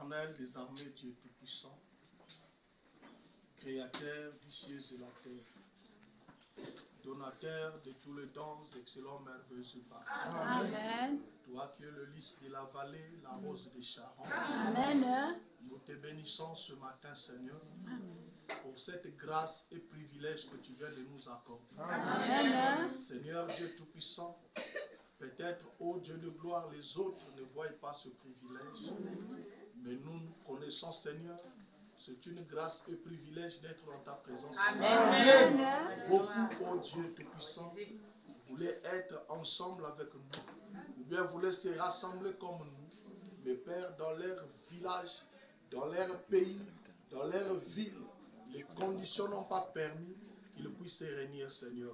Éternel des armées, Dieu Tout-Puissant, Créateur du ciel et la terre, donateur de tous les dons, excellents, merveilleux par. Amen. Toi qui es le lys de la vallée, la rose des Charentes. Amen. Nous te bénissons ce matin, Seigneur, pour cette grâce et privilège que tu viens de nous accorder. Amen. Seigneur Dieu Tout-Puissant, peut-être, ô Dieu de gloire, les autres ne voient pas ce privilège, mais nous connaissons, Seigneur, c'est une grâce et privilège d'être dans ta présence. Amen. Beaucoup, ô Dieu Tout-Puissant, voulaient être ensemble avec nous, ou bien voulaient se rassembler comme nous, mais Père, dans leur village, dans leur pays, dans leur ville, les conditions n'ont pas permis qu'ils puissent se réunir, Seigneur.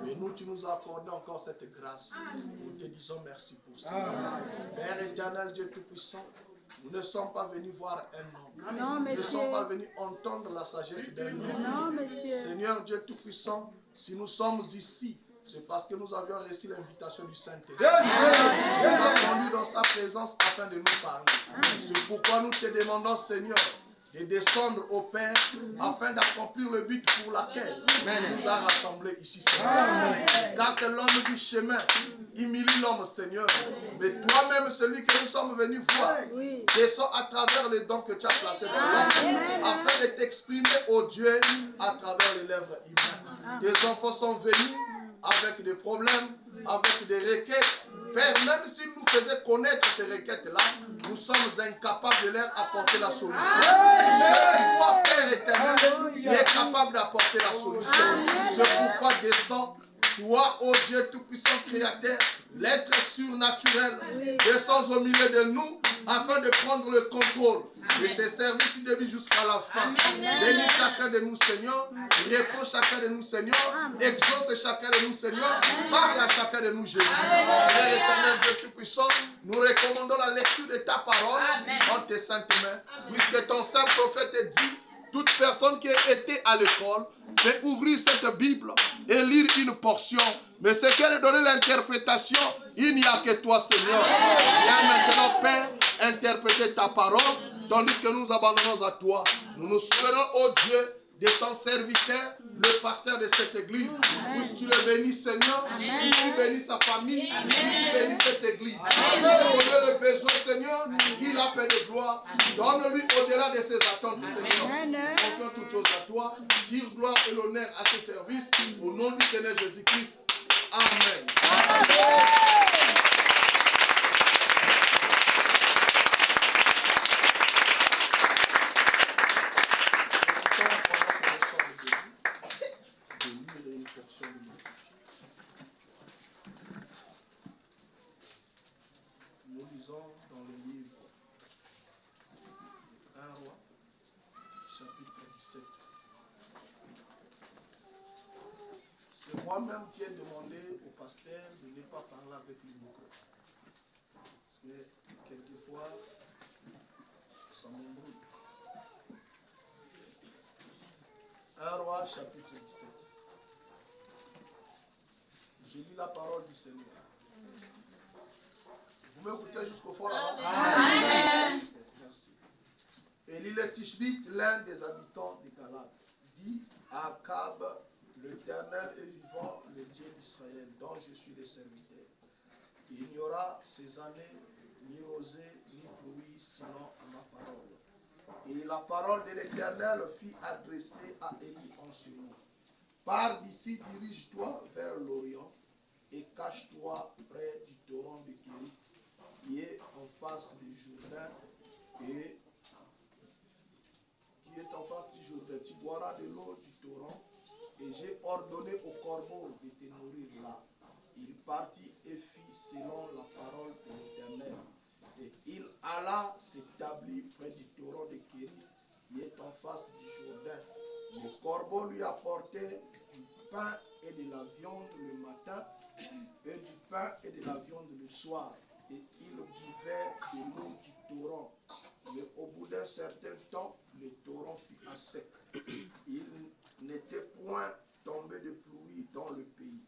Mais nous, tu nous as accordé encore cette grâce. Nous te disons merci pour ça. Père éternel, Dieu Tout-Puissant, nous ne sommes pas venus voir un homme. Non, Nous ne monsieur. sommes pas venus entendre la sagesse d'un homme. Non, monsieur. Seigneur Dieu Tout-Puissant, si nous sommes ici, c'est parce que nous avions reçu l'invitation du Saint-Esprit. Il nous a conduits dans sa présence afin de nous parler. C'est pourquoi nous te demandons, Seigneur, de descendre au Père afin d'accomplir le but pour lequel tu nous as rassemblés ici, Seigneur. Car que l'homme du chemin humilie l'homme, Seigneur. Mais toi-même, celui que nous sommes venus voir, descends à travers les dons que tu as placés dans l'homme, afin de t'exprimer, ô Dieu, à travers les lèvres humaines. Tes enfants sont venus avec des problèmes, avec des requêtes. Père, même s'ils nous faisaient connaître ces requêtes-là, nous sommes incapables de leur apporter la solution. C'est toi, Père éternel, qui es capable d'apporter la solution. C'est pourquoi descends, toi, ô Dieu Tout-Puissant Créateur, l'être surnaturel, descends au milieu de nous, afin de prendre le contrôle de ces services de vie jusqu'à la fin. Bénis chacun de nous, Seigneur. Réponds chacun de nous, Seigneur. Exauce chacun de nous, Seigneur. Parle à chacun de nous, Jésus. Père éternel, Dieu Tout-Puissant, nous recommandons la lecture de ta parole en tes saintes mains, puisque ton saint prophète dit, toute personne qui a été à l'école peut ouvrir cette Bible et lire une portion. Mais ce qu'elle a donné l'interprétation, il n'y a que toi, Seigneur. Viens maintenant, Père, interpréter ta parole, tandis que nous abandonnons à toi. Nous nous souvenons, ô Dieu, de ton serviteur, le pasteur de cette église. Puisses-tu le bénis, Seigneur. Puisses-tu bénis sa famille. Puisses-tu bénis cette église. Donne le besoin, Seigneur, qu'il a paix de gloire. Donne-lui au-delà de ses attentes, Seigneur. Confions toutes choses à toi. Tire gloire et l'honneur à ce service. Au nom du Seigneur Jésus-Christ. Amen. Nous lisons dans le livre 1 Roi, chapitre 17. C'est moi-même qui ai demandé au pasteur de ne pas parler avec le micro. Parce que quelquefois, ça m'embrouille. 1 Roi, chapitre 17. Je lis la parole du Seigneur. Vous m'écoutez jusqu'au fond là-bas? Amen. Merci. Élie le Tishbite, l'un des habitants de Galade, dit à Akab, l'Éternel est vivant, le Dieu d'Israël, dont je suis le serviteur. Il n'y aura ces années ni rosée ni pluie, sinon à ma parole. Et la parole de l'Éternel fut adressée à Élie en ce mot. Pars d'ici, dirige-toi vers l'Orient et cache-toi près du torrent de Kérit, qui est en face du Jourdain et qui est en face du Jourdain. Tu boiras de l'eau du torrent et j'ai ordonné au corbeau de te nourrir là. Il partit et fit selon la parole de l'Éternel. Et il alla s'établir près du torrent de Kérit, qui est en face du Jourdain. Le corbeau lui apportait du pain et de la viande le matin, et du pain et de la viande le soir. Et il buvait de l'eau du torrent. Mais au bout d'un certain temps, le torrent fut à sec. Il n'était point tombé de pluie dans le pays.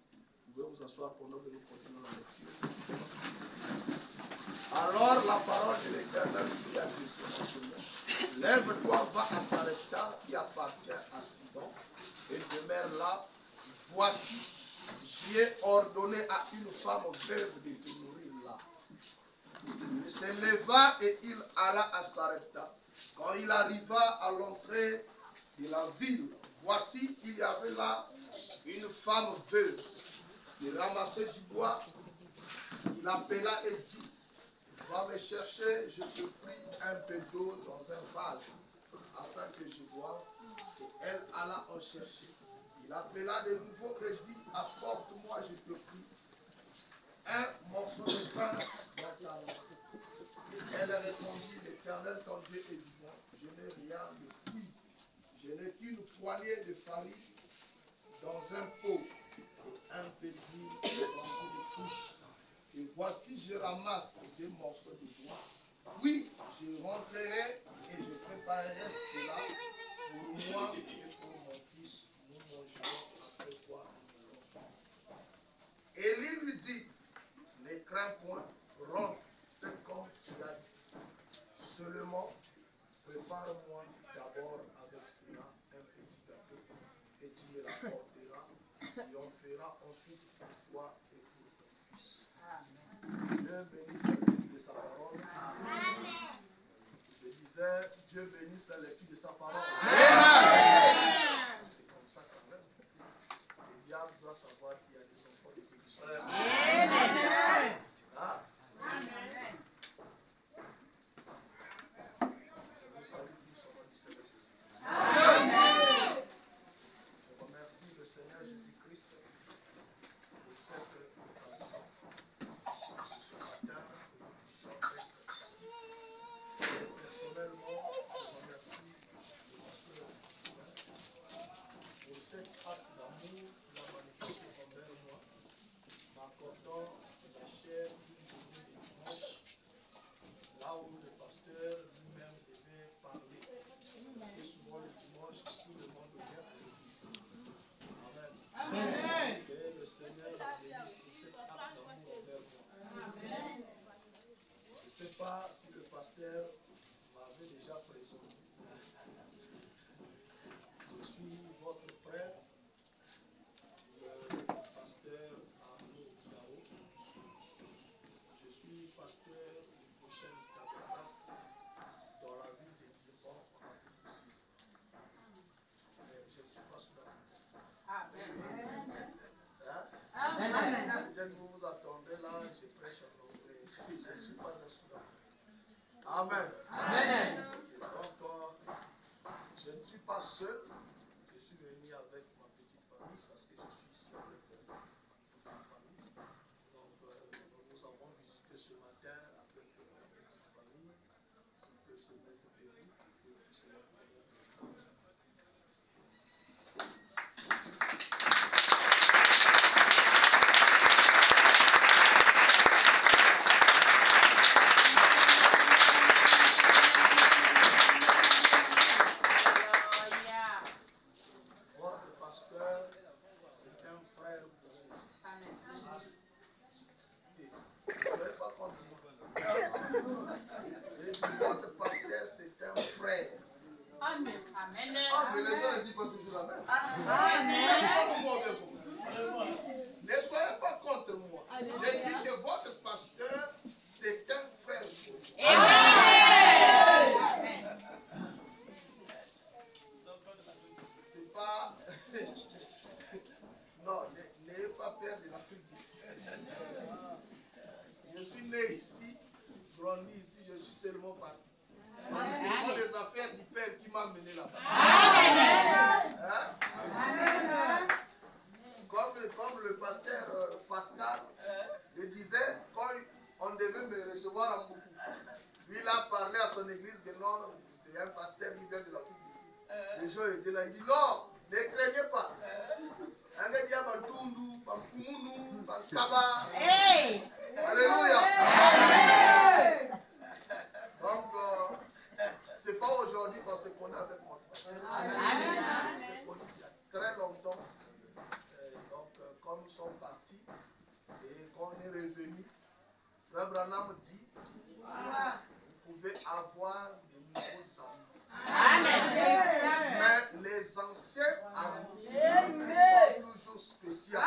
Vous pouvez vous asseoir pendant que nous continuons la lecture. Alors la parole de l'Éternel fut adressée à ce moment. Lève-toi, va à Sarepta qui appartient à Sidon et demeure là. Voici, j'ai ordonné à une femme veuve de te nourrir là. Il se leva et il alla à Sarepta. Quand il arriva à l'entrée de la ville, voici, il y avait là une femme veuve qui ramassait du bois. Il appela et dit, va me chercher, je te prie, un peu d'eau dans un vase, afin que je boive. Et elle alla en chercher. Il appela de nouveau et dit, apporte-moi, je te prie, un morceau de pain dans ta main. Elle répondit, l'Éternel ton Dieu est vivant, je n'ai rien de cuit. Je n'ai qu'une poignée de farine dans un pot et un peu d'huile dans une couche. Et voici, je ramasse des morceaux de bois. Oui, je rentrerai et je préparerai cela pour moi et pour mon fils. Nous mangerons après quoi nous mourrons. Élie lui dit, ne crains point, rentre, fais comme tu as dit. Seulement, prépare-moi d'abord avec cela un petit gâteau et tu me l'apporteras. Tu en feras ensuite pour toi et pour ton fils. Dieu bénisse la lecture de sa parole. Amen. Je disais, Dieu bénisse la lecture de sa parole. Amen. C'est comme ça quand même. Le diable doit savoir qu'il y a des enfants de Dieu qui sont là. Amen. Ah. Amen. Je vous salue tous au nom du Seigneur Jésus. Amen. Je remercie le Seigneur Jésus-Christ pour cette occasion. Ce matin, nous sommes ici. Personnellement, je remercie le pasteur pour cet acte d'amour qu'il a manifesté envers moi, m'accordant la chair d'une journée de dimanche, là où le pasteur lui-même devait parler. Et souvent le dimanche, tout le monde vient à l'église. Amen. Amen. Et le Seigneur a béni pour cet acte d'amour envers moi. Amen. Je ne sais pas si le pasteur m'avait déjà présenté. Je suis votre frère, le pasteur Arnaud Diao. Je suis pasteur du prochain tabernacle dans la ville de Durban en Afrique du Sud. Mais je ne suis pas sud-africain. Amen. Hein? Amen. Peut-être que vous vous attendez là, je prêche en anglais. Je ne suis pas un sud-africain. Amen. Amen. Et donc, je ne suis pas seul. Je suis venu avec ma petite famille parce que je suis ici avec ma famille. Donc, nous avons visité ce matin avec ma petite famille. S'ils peuvent se mettre debout, que le Seigneur nous donne. Votre pasteur, c'est un frère pour vous. Amen. Vous n'avez pas compris. Votre pasteur, c'est un frère. Amen. Amen. Ah, mais les gens ne disent pas toujours la même. Amen. Ne soyez pas contre moi. J'ai dit que votre pasteur, c'est un frère pour vous. Amen. C'est pas. Non, n'ayez pas peur de l'Afrique d'ici. Je suis né ici, grandi ici, je suis seulement parti. Ce sont les affaires du Père qui m'ont mené là-bas. Hein? Comme le pasteur Pascal le disait, quand on devait me recevoir en beaucoup, lui il a parlé à son église que non, c'est un pasteur qui vient de l'Afrique d'ici. Les gens étaient là, il dit non, ne craignez pas. Alléluia. Donc, c'est pas aujourd'hui qu'on se connaît avec moi. On s'est connu il y a très longtemps. Donc, quand nous sommes partis et qu'on est revenu, Frère Branham dit, vous pouvez avoir de nouveaux amis. Mais les anciens amis sont toujours spéciaux.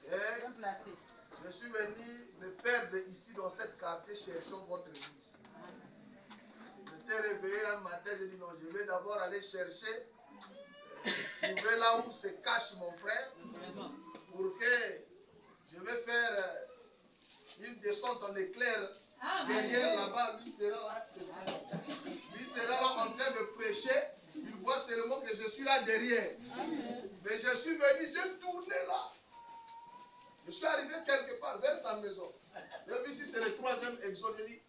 Et je suis venu me perdre ici dans cette quartier cherchant votre église. J'étais réveillé un matin, j'ai dit non, je vais d'abord aller chercher, trouver là où se cache mon frère, pour que je vais faire une descente en éclair derrière là-bas. Lui sera là en train de prêcher. Il voit seulement que je suis là derrière. Mais je suis venu, j'ai tourné là. Je suis arrivé quelque part vers sa maison. J'ai vu si c'est le 3e exode. J'ai dit,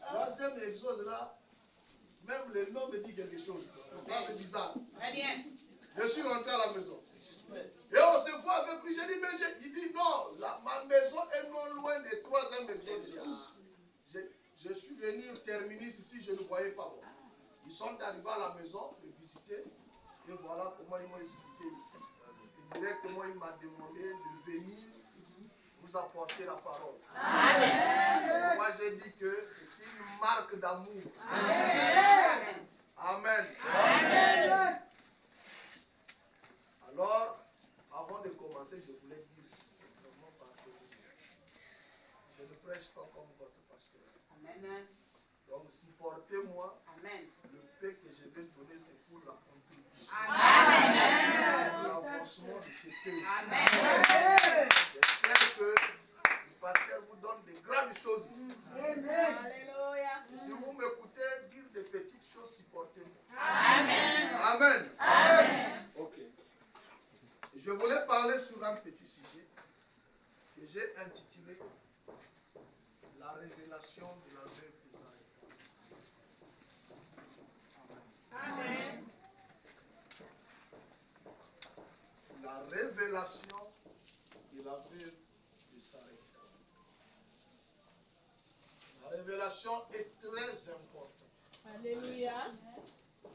3e exode là, même le nom me dit quelque chose. Ça c'est bizarre. Très bien. Je suis rentré à la maison. Et on se voit avec lui. J'ai dit, mais il dit non, ma maison est non loin des 3e exode. Je suis venu terminer ici, je ne voyais pas. Bon. Ils sont arrivés à la maison, me visiter. Et voilà comment ils m'ont expliqué ici. Et directement, il m'a demandé de venir vous apporter la parole. Amen. Moi, j'ai dit que c'est une marque d'amour. Amen. Amen. Amen. Alors, avant de commencer, je voulais dire ceci, vraiment pardonnez. Je ne prêche pas comme votre pasteur. Amen. Donc, supportez-moi. Amen. Le paix que je vais donner, c'est pour la contribution. Amen. Pour l'avancement de ce pays. Amen. J'espère que le pasteur vous donne de grandes choses ici. Amen. Alléluia. Si vous m'écoutez dire des petites choses, supportez-moi. Amen. Amen. Amen. Ok. Je voulais parler sur un petit sujet que j'ai intitulé La révélation de la veuve de Sarepta. Amen. La révélation de la veuve de Sarepta. La révélation est très importante. Alléluia.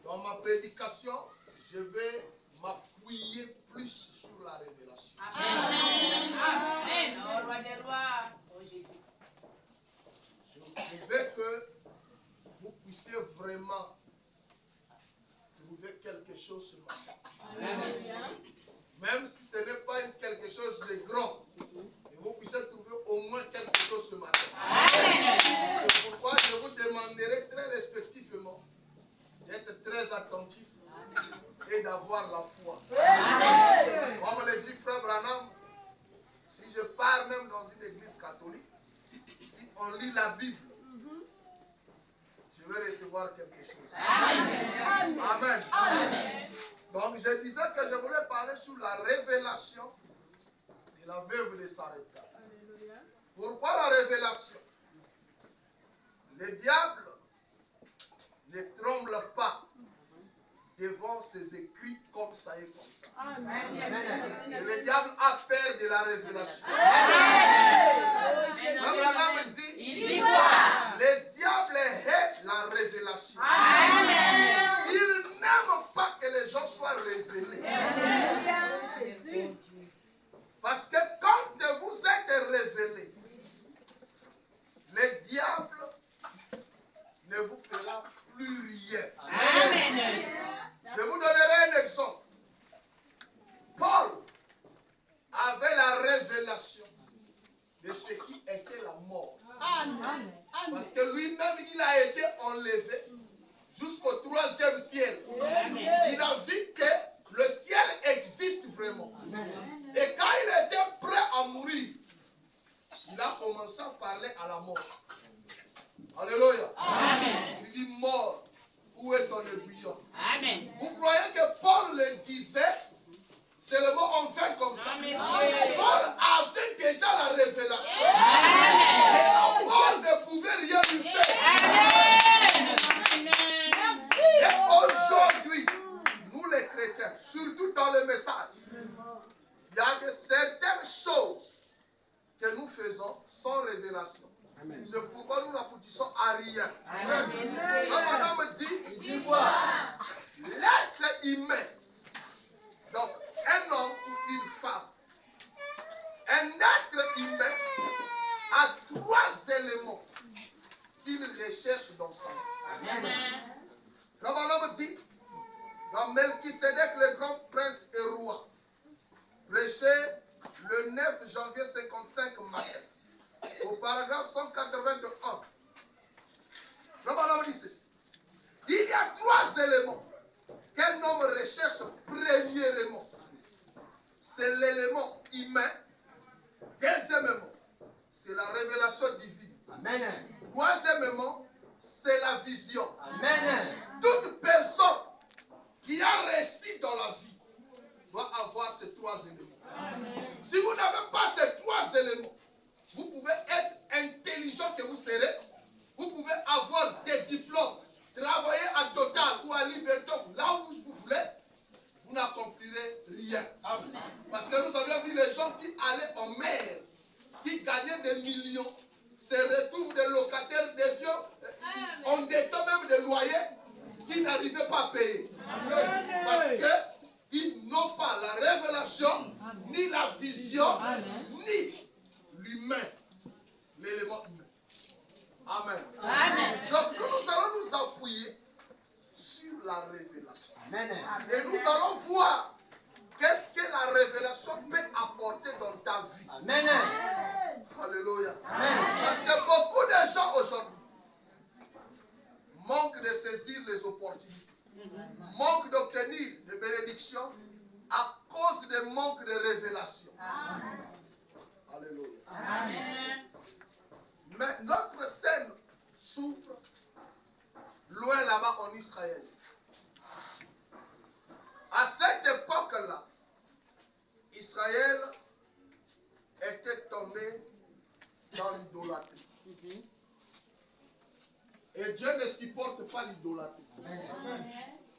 Dans ma prédication, je vais m'appuyer plus sur la révélation. Amen. Amen. Au roi des rois. Je veux que vous puissiez vraiment trouver quelque chose ce matin. Amen. Même si ce n'est pas quelque chose de grand, mais vous puissiez trouver au moins quelque chose ce matin. Amen. C'est pourquoi je vous demanderai très respectivement d'être très attentif et d'avoir la foi. Amen. Comme le dit Frère Branham, si je pars même dans une église catholique, si on lit la Bible, je vais recevoir quelque chose. Amen. Amen. Amen. Donc je disais que je voulais parler sur la révélation de la veuve de Sarepta. Pourquoi la révélation? Le diable ne tremble pas devant ses écrits comme ça et comme ça. Amen. Et le diable a peur de la révélation. Abraham me dit, il dit quoi? Le diable hait la révélation. Amen. Il n'aime pas que les gens soient révélés. Amen. Parce que quand vous êtes révélés, le diable ne vous fera plus rien. Amen. Je vous donnerai un exemple. Paul avait la révélation de ce qui était la mort. Amen. Parce que lui-même, il a été enlevé jusqu'au 3e ciel. Amen. Il a vu que le ciel existe vraiment. Amen. Et quand il était prêt à mourir, il a commencé à parler à la mort. Alléluia. Amen. Il dit, mort, où est ton aiguillon? Amen. Vous croyez que Paul le disait seulement enfin comme ça? Amen. Paul avait déjà la révélation. Amen. Paul ne pouvait rien lui faire. Amen. Et aujourd'hui, nous les chrétiens, surtout dans le message, il y a de certaines choses que nous faisons sans révélation. C'est pourquoi nous n'aboutissons à rien. Amen. Madame me dit, l'être humain, donc un homme ou une femme, un être humain a 3 éléments qu'il recherche dans sa vie. Melchisédek, le grand prince et roi, prêché le 9 janvier 55 matin, au paragraphe 181. L'homme dit ceci. Il y a 3 éléments qu'un homme recherche premièrement. C'est l'élément humain. Deuxièmement, c'est la révélation divine. Amen. Troisièmement, c'est la vision. Amen. Toute personne qui a réussi dans la vie doit avoir ces 3 éléments. Si vous n'avez pas ces 3 éléments, vous pouvez être intelligent que vous serez, vous pouvez avoir des diplômes, travailler à Total ou à Liberton, là où vous voulez, vous n'accomplirez rien. Parce que nous avions vu les gens qui allaient en mer, qui gagnaient des millions, se retrouvent des locataires, des vieux, endettés même des loyers, qui n'arrivaient pas à payer. Parce qu'ils n'ont pas la révélation, ni la vision, ni l'humain, l'élément humain. Amen. Donc nous allons nous appuyer sur la révélation. Et nous allons voir qu'est-ce que la révélation peut apporter dans ta vie. Amen. Alléluia. Parce que beaucoup de gens aujourd'hui manquent de saisir les opportunités, manquent d'obtenir des bénédictions à cause du manque de révélation. Alléluia. Mais notre scène s'ouvre loin là-bas en Israël. À cette époque-là, Israël était tombé dans l'idolâtrie. Et Dieu ne supporte pas l'idolâtrie.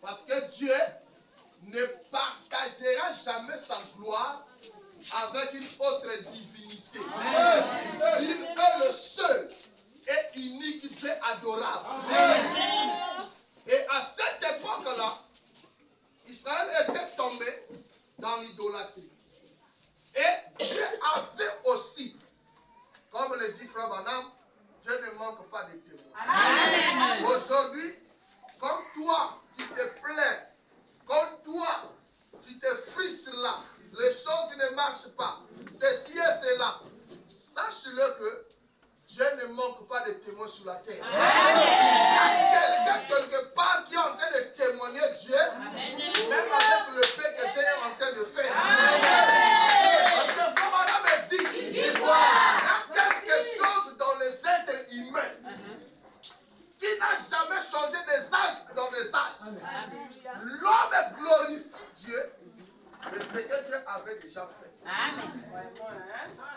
Parce que Dieu ne partagera jamais sa gloire avec une autre divinité. Il est le seul et unique Dieu adorable. Et à cette époque-là, Israël était tombé dans l'idolâtrie. Et Dieu avait aussi, comme le dit Frère Branham, Dieu ne manque pas de témoins. Aujourd'hui, comme toi, tu te plains, comme toi, tu te frustres là, les choses ne marchent pas, ceci et cela, sache-le que Dieu ne manque pas de témoins sur la terre. Il y a quelqu'un quelque part qui est en train de témoigner Dieu, même avec le paix que Dieu est en train de faire. Parce que Frère Branham me dit, il y a quelque chose dans les êtres humains qui n'a jamais changé des âges dans les âges. L'homme glorifie Dieu de ce que Dieu avait déjà fait.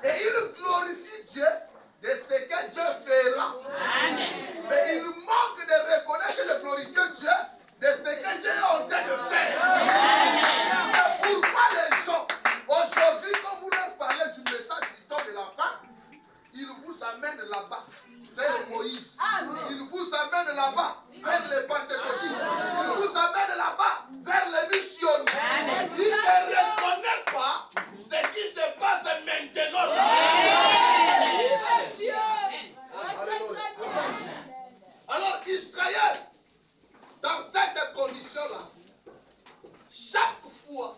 Et il glorifie Dieu de ce que Dieu fera. Mais il manque de reconnaître et de glorifier Dieu de ce que Dieu est en train de faire. C'est pourquoi les gens, aujourd'hui, quand vous leur parlez du message du temps de la fin, ils vous amènent là-bas, vers Moïse. Ils vous amènent là-bas, vers les pentecôtistes. Ils vous amènent là-bas, vers les missionnaires. Ils ne reconnaissent pas ce qui se passe maintenant. Alléluia. Alors Israël, dans cette condition-là, chaque fois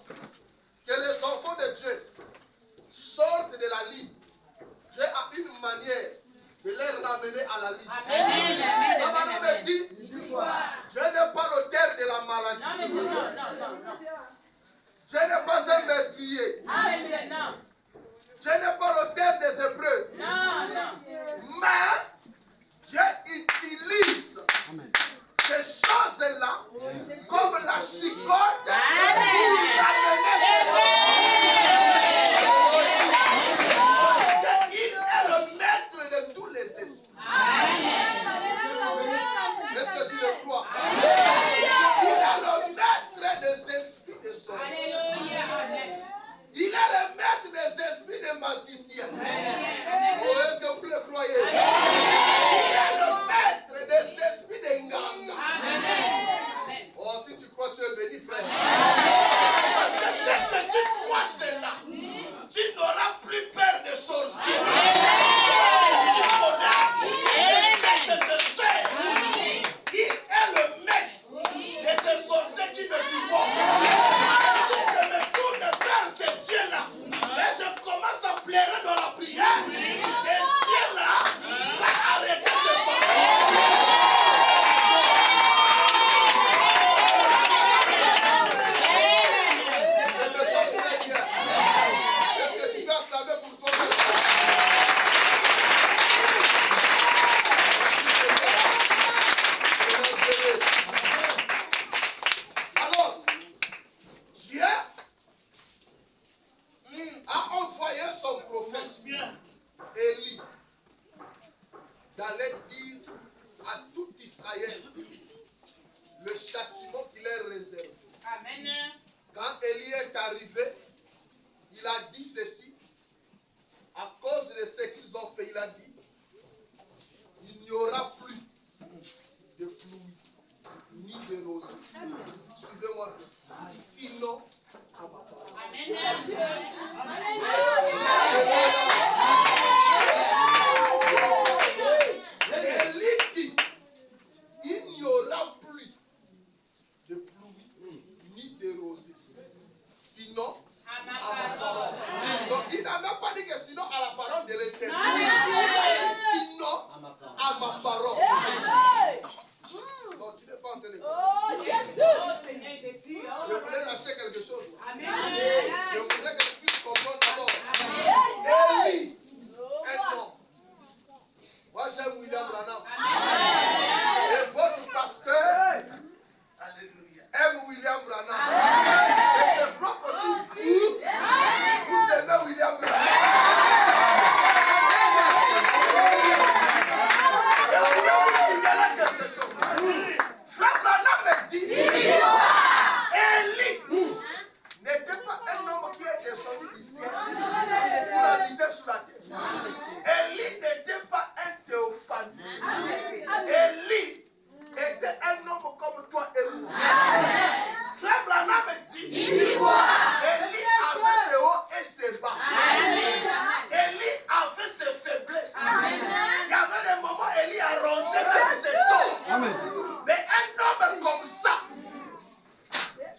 que les enfants de Dieu sortent de la ligne, Dieu a une manière de les ramener à la ligne. La Bible me dit, Dieu n'est pas l'auteur de la maladie. Dieu n'est pas un meurtrier. Dieu n'est pas l'auteur des épreuves. Mais Dieu utilise ces choses-là comme la chicotte pour amener ses enfants. Parce qu'il est le maître de tous les esprits. Est-ce que tu le crois? Il est le maître des esprits de son. Il est le maître des esprits de magiciens. Oh, est-ce que vous le croyez? Il est le maître des esprits de Nganga. Oh, si tu crois, tu es béni, frère. Parce que dès que tu crois cela, tu n'auras plus peur des sorciers. Tu connais, dès que je sais, il est le maître de ces sorciers qui me tuent. arrivé, il a dit ceci. À cause de ce qu'ils ont fait, il a dit, il n'y aura plus de pluie, ni de rosée. Suivez-moi. Sinon, à ma parole. Élie dit, il n'y aura plus de pluie, ni de rosée. Sinon, à ma parole. Donc il n'a même pas dit que sinon à la parole de l'Éternel. Sinon à ma parole. Non, tu n'es pas en train de. Oh Jésus! Je voulais lâcher quelque chose. Amen. Je voudrais que tu puisses comprendre d'abord. Élie est non. Moi j'aime William Branham. Et votre pasteur aime William Branham. Et je crois que si vous aimez William Branham. Et je voulais vous signaler quelque chose. Frère Branham me dit, Élie n'était pas un homme qui est descendu du ciel pour habiter sur la terre. Élie n'était pas un théophanie. Élie était un homme comme toi et moi. Frère Branham me dit, Élie avait ses hauts et ses bas. Élie avait ses faiblesses. Il y avait des moments où Élie a rongé même ses torts. Mais un homme comme ça,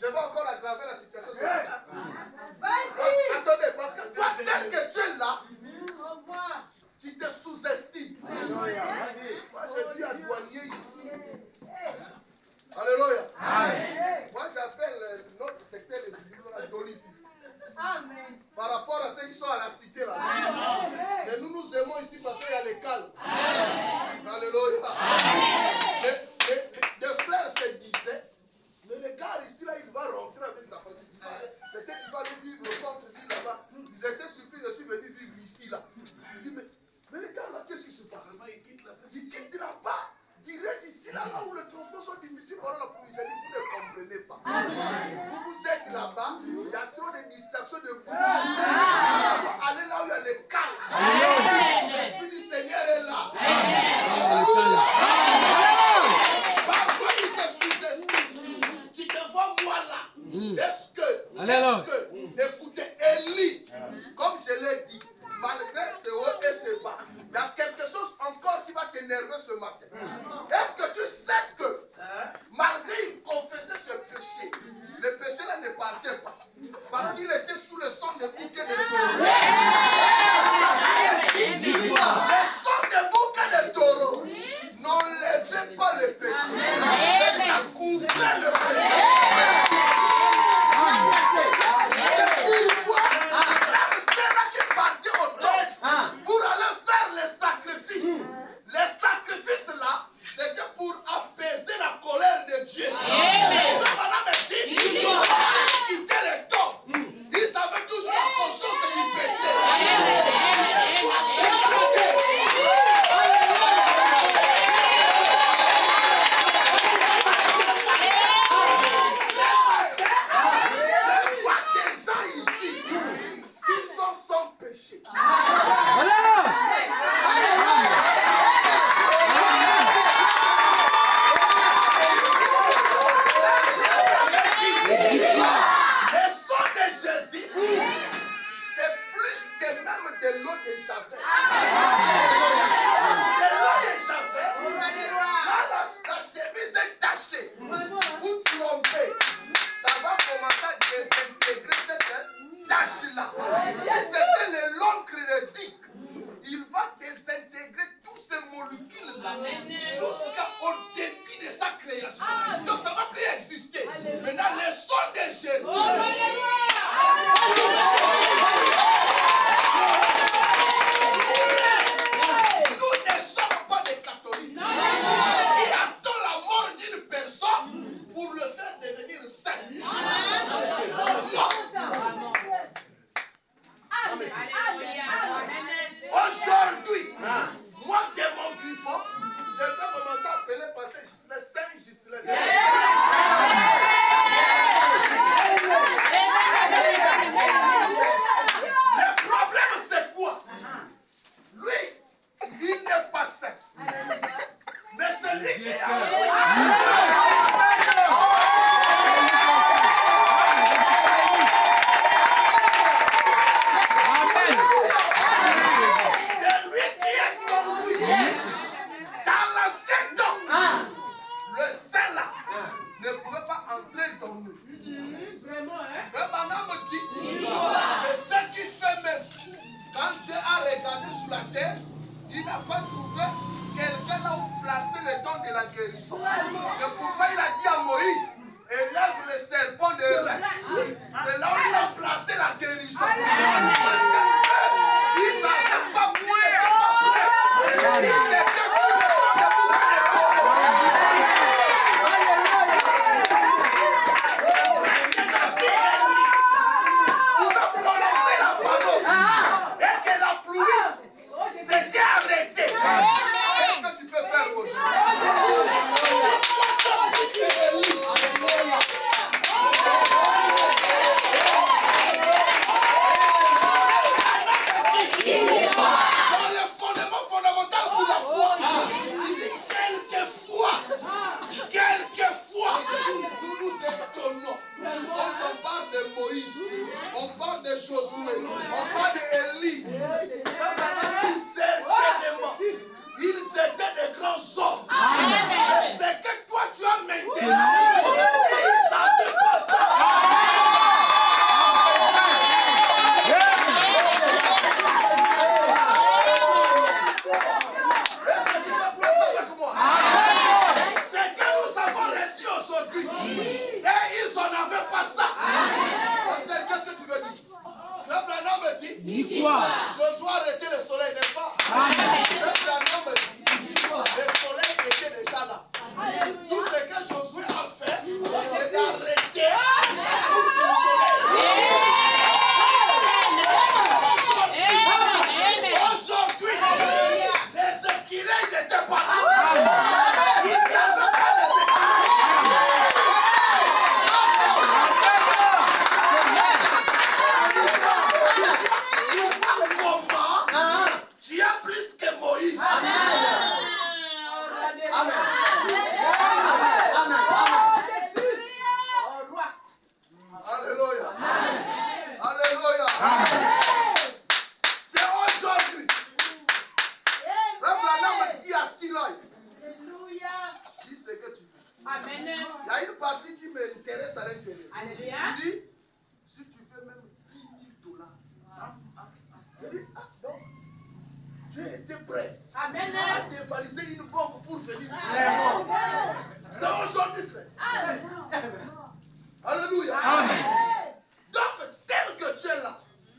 je vais encore aggraver la situation sur la table. Attendez, parce que toi, tel que tu es là, tu te sous-estimes. Moi, j'ai vu un douanier ici. Alléluia. Moi, j'appelle notre secteur de Bible la Dolisie. Par rapport à ceux qui sont à la cité là. Mais nous nous aimons ici parce qu'il y a les calmes. Alléluia. Les frères se disaient, mais le gars ici là, il va rentrer avec sa famille. Peut-être qu'il va aller vivre au centre-ville là-bas. Ils étaient surpris, je suis venu vivre ici là. Il dit, mais les gars là, qu'est-ce qui se passe? Il quitte là-bas. Direct ici, là où les transports sont difficiles pendant la provisioning, vous ne comprenez pas. Vous êtes là-bas, il y a trop de distractions de bruit. Il faut aller là où il y a le calme. L'Esprit du Seigneur est là. Parfois, tu te sous-estimes. Tu te vois moi là. Est-ce que, écoutez, Élie, comme je l'ai dit, malgré ses hauts et ses bas, il y a quelque chose encore qui va t'énerver ce matin. Est-ce que tu sais que, malgré qu'il confessait ce péché, le péché là ne partait pas, parce qu'il était sous le son des bouquets de taureaux. Le son des bouquets de taureaux n'enlevait pas le péché, mais ça couvrait le péché. C'est pourquoi même ceux-là qui partaient au temple pour aller faire les sacrifices là, c'était pour apaiser la colère de Dieu. Ça m'a dit, ils quittaient le temple. Ils avaient entrer dans nous. Vraiment, hein? Frère Branham me dit, c'est ce qui fait même. Quand Dieu a regardé sur la terre, il n'a pas trouvé quelqu'un là où placer le don de la guérison. C'est pourquoi il a dit à Moïse, élève le serpent de reins. C'est là où il a placé la guérison. Parce que eux, ils n'avaient pas pu, ils n'étaient pas prêts. Ils étaient sur le sang de tout le pour a prononcé la parole. Et que la pluie s'était arrêtée. Qu'est-ce que tu peux faire aujourd'hui? Dans le fondement fondamental pour la foi, il dit quelquefois, nous nous étonnons. Quand on parle de Moïse, on parle de Josué, on parle d'Élie. Certainement, ils étaient des grands hommes. Mais c'est que toi tu as maintenant. Ils n'avaient pas ça. Est-ce que tu peux prendre ça avec moi? C'est que nous avons reçu aujourd'hui. Et ils n'en avaient pas ça. Pasteur, qu'est-ce que tu veux dire? Frère Branham me dit, Dis quoi? Josué a arrêté le soleil, n'est-ce pas? Frère Branham me dit, le soleil était déjà là. Tout ce que Josué a fait, c'est d'arrêter pour ce soleil. Aujourd'hui, les équilibres n'étaient pas là. Il n'y avait pas de comment tu as plus que Moïse. Alléluia. Alléluia. C'est aujourd'hui. Frère Branham dit à Tiloy, dis ce que tu veux. Amen. Il y a une partie qui m'intéresse à l'intérieur. Alléluia. Il dit, si tu veux même $10,000. Il dit, ah non, j'ai été prêt Amen. à dévaliser une banque pour venir. C'est aujourd'hui, frère. Alléluia. Amen. Donc, tel que tu es là,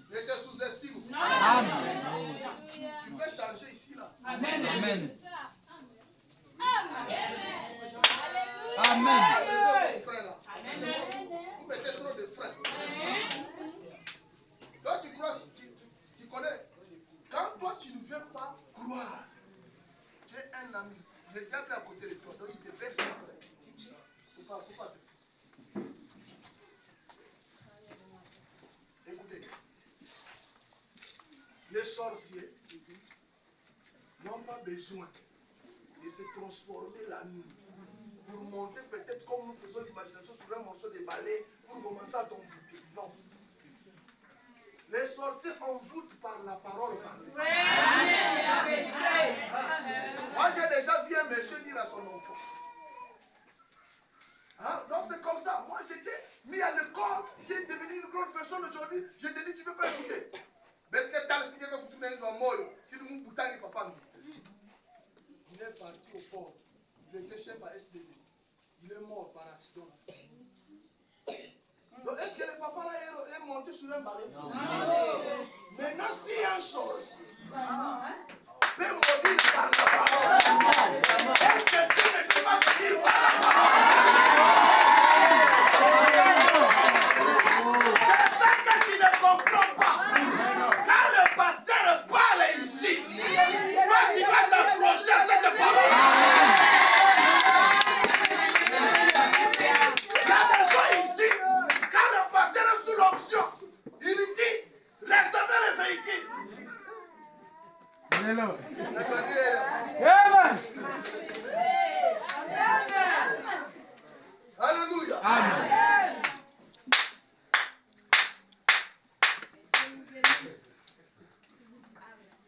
ne te sous-estime. Amen. Tu peux changer ici, là. Amen. Amen. Amen. Amen. Vos frères, là. Vous mettez trop de freins. Toi, tu crois, tu connais. Quand toi, tu ne veux pas croire, tu es un ami. Le diable est à côté de toi, donc il te baisse les freins. Faut pas. Écoutez, les sorciers n'ont pas besoin de se transformer la nuit pour monter peut-être comme nous faisons l'imagination sur un morceau de balai pour commencer à t'envoûter. Non. Les sorciers envoûtent par la parole parlée. Moi j'ai déjà vu un monsieur dire à son enfant. Hein? Donc c'est comme ça. Moi j'étais mis à l'école, j'ai devenu une grande personne aujourd'hui. Je te dis, tu ne peux pas écouter. Mais très tard, si quelqu'un vous tourne un mot, si nous nous boutons, papa. Il est parti au port. Il était chef à SDV. Il est mort par accident. Donc est-ce que le papa là est monté sur un balai? Non. Maintenant, si un sorcier peut maudire par la parole, est-ce que tu ne peux pas venir par la parole? C'est ça que tu ne comprends pas. Quand le pasteur parle ici, toi tu dois t'accrocher à cette parole. Il y a des gens ici, quand le pasteur est sous l'onction, il dit, recevez le véhicule. Alléluia. Alléluia. Amen.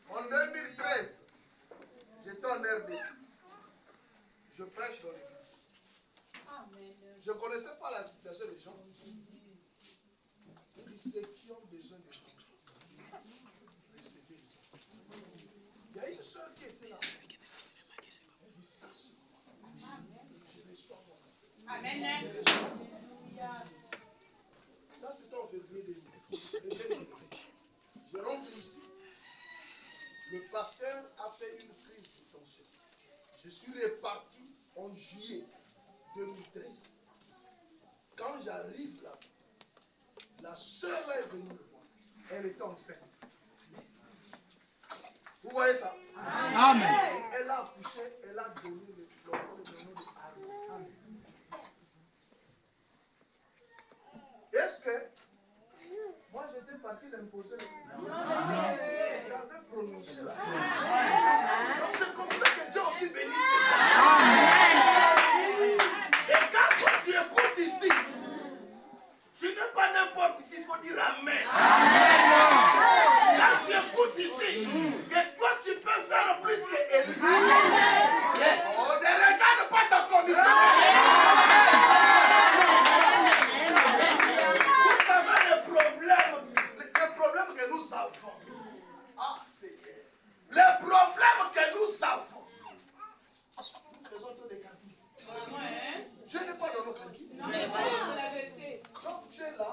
En 2013, j'étais en RDC. Je prêche dans l'église. Je ne connaissais pas la cité. Amen. Ça, c'était en février 2020. Je rentre ici. Le pasteur a fait une crise de tension. Je suis reparti en juillet 2013. Quand j'arrive là, la sœur là est venue me voir. Elle était enceinte. Vous voyez ça? Amen. Elle a accouché, elle a donné l'enfant le nom de Arnaud. Est-ce que moi j'étais parti l'imposer? J'avais prononcé la foi. Donc c'est comme ça que Dieu aussi bénit ses enfants. Et quand toi tu écoutes ici, tu n'es pas n'importe qui, il faut dire Amen. Quand tu écoutes ici, que toi tu peux faire plus que Élie. On ne regarde pas ta condition. Vous savez les problèmes que nous avons. Ah Seigneur. Les problèmes que nous avons. Nous faisons tous des calculs. Dieu n'est pas dans nos calculs. Donc tu es là,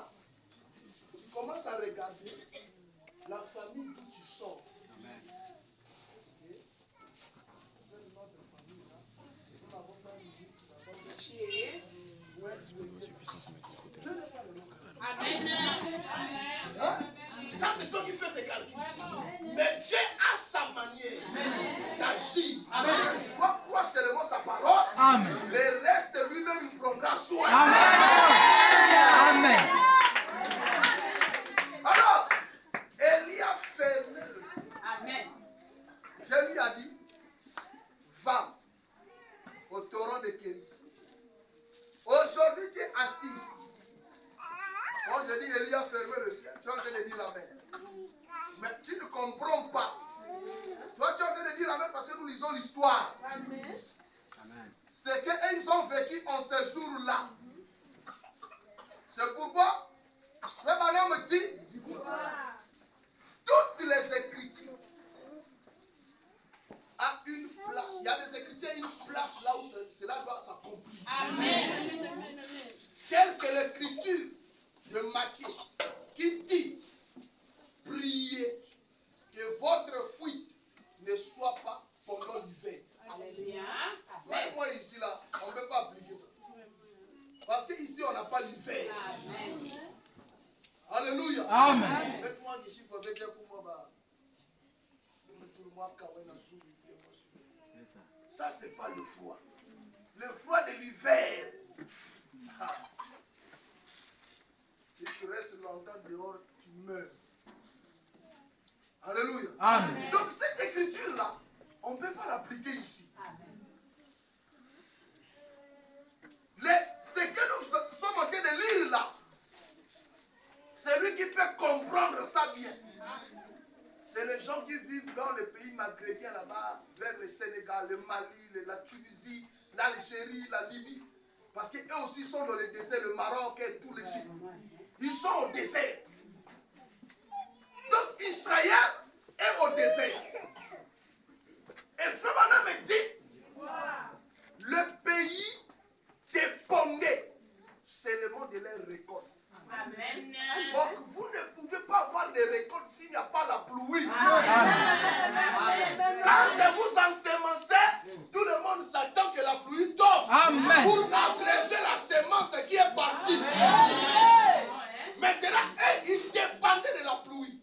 tu commences à regarder la famille d'où tu sors. Amen. Notre famille là, nous n'avons pas de musique, nous n'avons pas de Dieu n'est pas dans nos calculs. Hein? Ça c'est toi qui fais tes calculs. Mais Dieu a sa manière d'agir. Toi crois seulement sa parole. Amen. Le reste lui-même il prendra soin. Amen. Alors, Élie a fermé le ciel. Dieu lui a dit, va au torrent de Kéry. Aujourd'hui, tu es assis ici. Quand je dis Élie a fermé le ciel, tu es en train de dire Amen. Mais tu ne comprends pas. Toi, tu es en train de dire Amen parce que nous lisons l'histoire. C'est qu'ils ont vécu en ce jour-là. C'est pourquoi, le Manon me dit, toutes les écritures à une place. Il y a des écritures à une place là où cela doit s'accomplir. Telle que l'écriture de Matthieu qui dit priez que votre fuite ne soit pas pendant l'hiver. Moi ici là, on ne peut pas appliquer ça. Parce qu'ici on n'a pas l'hiver. Alléluia. Amen. Faites-moi ici, il faut avec moi. Ça, c'est pas le froid. Le froid de l'hiver. Ah. Si tu restes longtemps dehors, tu meurs. Alléluia. Amen. Donc cette écriture-là, on ne peut pas l'appliquer ici. Ce que nous sommes en train de lire là, c'est lui qui peut comprendre ça bien. C'est les gens qui vivent dans les pays maghrébins là-bas, vers le Sénégal, le Mali, la Tunisie, l'Algérie, la Libye. Parce qu'eux aussi sont dans le désert, le Maroc et tout l'Égypte. Ils sont au désert. Donc Israël est au désert. Et Frère me dit, le pays dépendait seulement de leur récolte. Amen. Donc vous ne pouvez pas avoir de récolte s'il n'y a pas la pluie. Quand vous ensemencez, tout le monde s'attend que la pluie tombe. Amen. Pour agréver la semence qui est partie. Maintenant, ils dépendaient de la pluie.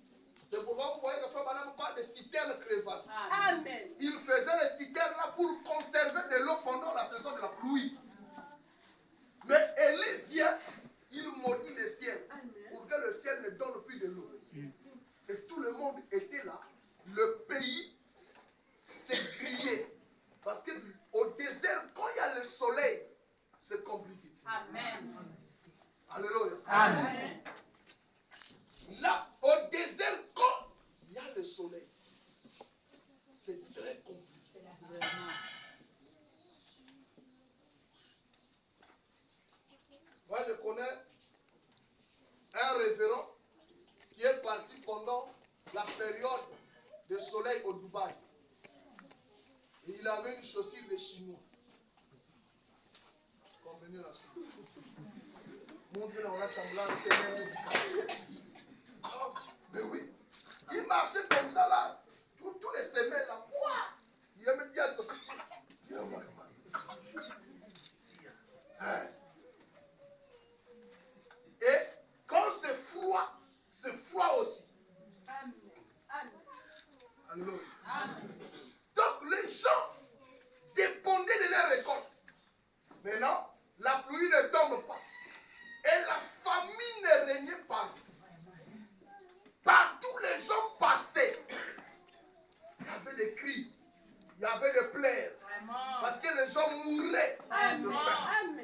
C'est pourquoi vous voyez que Frère Branham parle de citernes crevasses. Amen. Il faisait les citernes là pour conserver de l'eau pendant la saison de la pluie. Mais Élie vient, il maudit le ciel pour que le ciel ne donne plus de l'eau. Et tout le monde était là. Le pays s'est grillé. Parce qu'au désert, quand il y a le soleil, c'est compliqué. Amen. Alléluia. Amen. Là, au désert, quand il y a le soleil, c'est très compliqué. Moi, je connais un révérend qui est parti pendant la période de soleil au Dubaï. Et il avait une chaussure de chinois. Comprenez? Venez là-dessus. Montrez dans la table. Mais oui. Il marchait comme ça là. Tous les semaines là. Il me dit à toi. Et quand c'est froid aussi. Alléluia. Donc les gens dépendaient de leur récolte. Maintenant, la pluie ne tombe pas. Et la famine régnait partout. Partout les gens passaient. Il y avait des cris. Il y avait des pleurs. Parce que les gens mouraient de faim.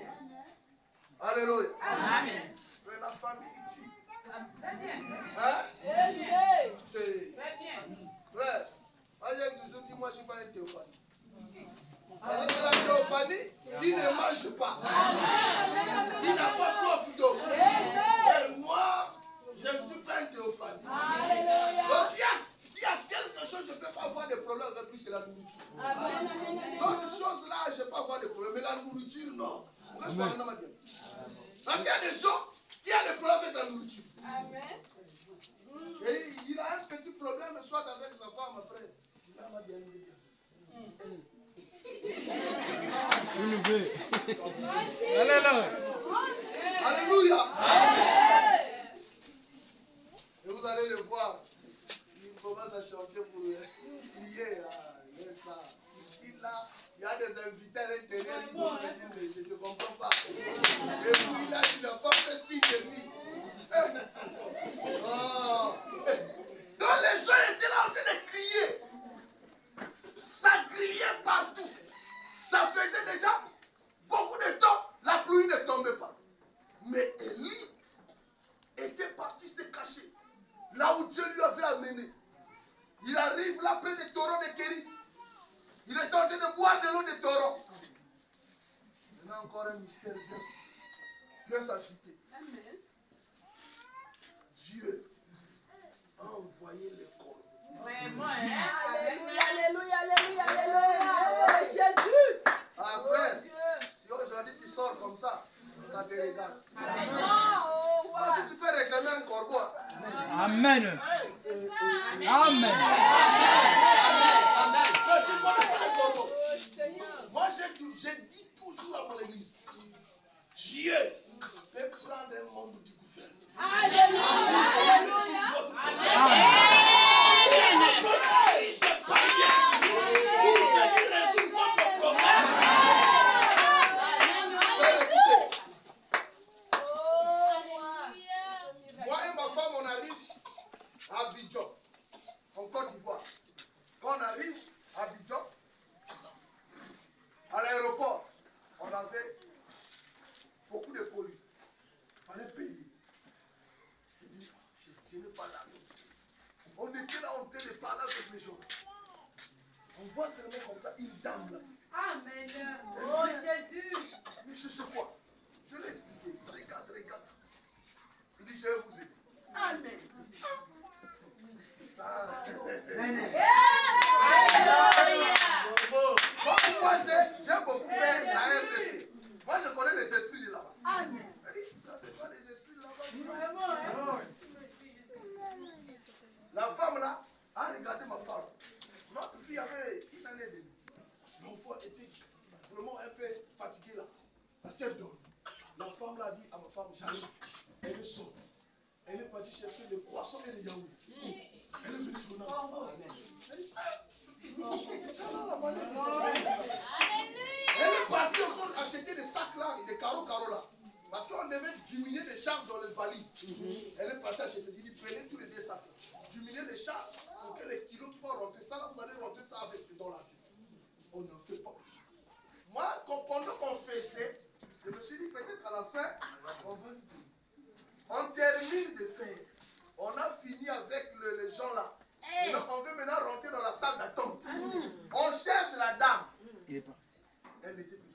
Alléluia. Amen. Mais la famille tue. Très bien. Hein? Très bien. C'est- Très bien. Frère, moi j'ai toujours dit, moi je ne suis pas un théophanie. Parce que la théophanie, qui ne mange pas, qui n'a pas soif d'eau. Et moi, je ne suis pas un théophanie. Donc s'il y a quelque chose, je ne peux pas avoir de problème avec lui, c'est la nourriture. D'autres choses là, je ne peux pas avoir de problème. Mais la nourriture, non. Parce qu'il y a des gens qui ont des problèmes avec la nourriture. Et il a un petit problème, soit avec sa femme après. Il a dit, alléluia. Et vous allez le voir. Il commence à chanter pour prier. Ici, là, il y a des invités à l'intérieur qui vont me dire, mais je ne te comprends pas. Et puis là, il n'a pas fait signe de vie. Donc les gens étaient là en train de crier. Ça criait partout. Ça faisait déjà beaucoup de temps, la pluie ne tombait pas. Mais Élie était parti se cacher là où Dieu lui avait amené. Il arrive là près des taureaux de Kérit. Il est en train de boire de l'eau des taureaux. Maintenant encore un mystère vient s'agiter. Dieu a envoyé les corps. Vraiment, hein? Alléluia, alléluia, alléluia. Jésus. Ah frère, si aujourd'hui tu sors comme ça te regarde. Ah, si tu peux réclamer un corbeau. Amen. Amen. Non, tu connais pas les corbeaux. Moi, j'ai dit toujours à mon église, Dieu peut prendre un membre du gouvernement. Alléluia. Moi et ma femme, on arrive à Abidjan, en Côte d'Ivoire. Quand on arrive à Abidjan, à l'aéroport, on avait beaucoup de colis. Il fallait payer. Je dis, je n'ai pas d'argent. On était là en train de parler avec les gens. On voit seulement comme ça une dame là. Amen. Oh Jésus. Mais je sais quoi? Je l'ai expliqué. Regarde. Il dit, je vais vous aider. Amen. Moi, j'ai beaucoup fait la RDC. Moi, je connais les esprits de là-bas. Amen. Elle dit, ça, c'est pas les esprits de là-bas. Vraiment, hein? La femme là a regardé ma femme. Notre fille avait une année et demie. L'enfant était vraiment un peu fatigué là. Parce qu'elle donne. La femme là a dit à ma femme, j'arrive. Elle est sortie. Elle est partie chercher des croissants et des yaourts. Elle est venue donner à ma femme. Elle dit, elle est partie encore acheter des sacs là et des carreaux là. Parce qu'on devait diminuer les charges dans les valises. Elle est partie acheter. Il dit, prenez tous les deux sacs. Diminuer les charges pour que les kilos qui vont rentrer. Ça là, vous allez rentrer ça avec dans la vie. On ne fait pas. Moi, pendant qu'on faisait, je me suis dit peut-être à la fin, on termine de faire. On a fini avec les gens là. Et donc on veut maintenant rentrer dans la salle d'attente. On cherche la dame. Il est parti. Elle n'était plus là.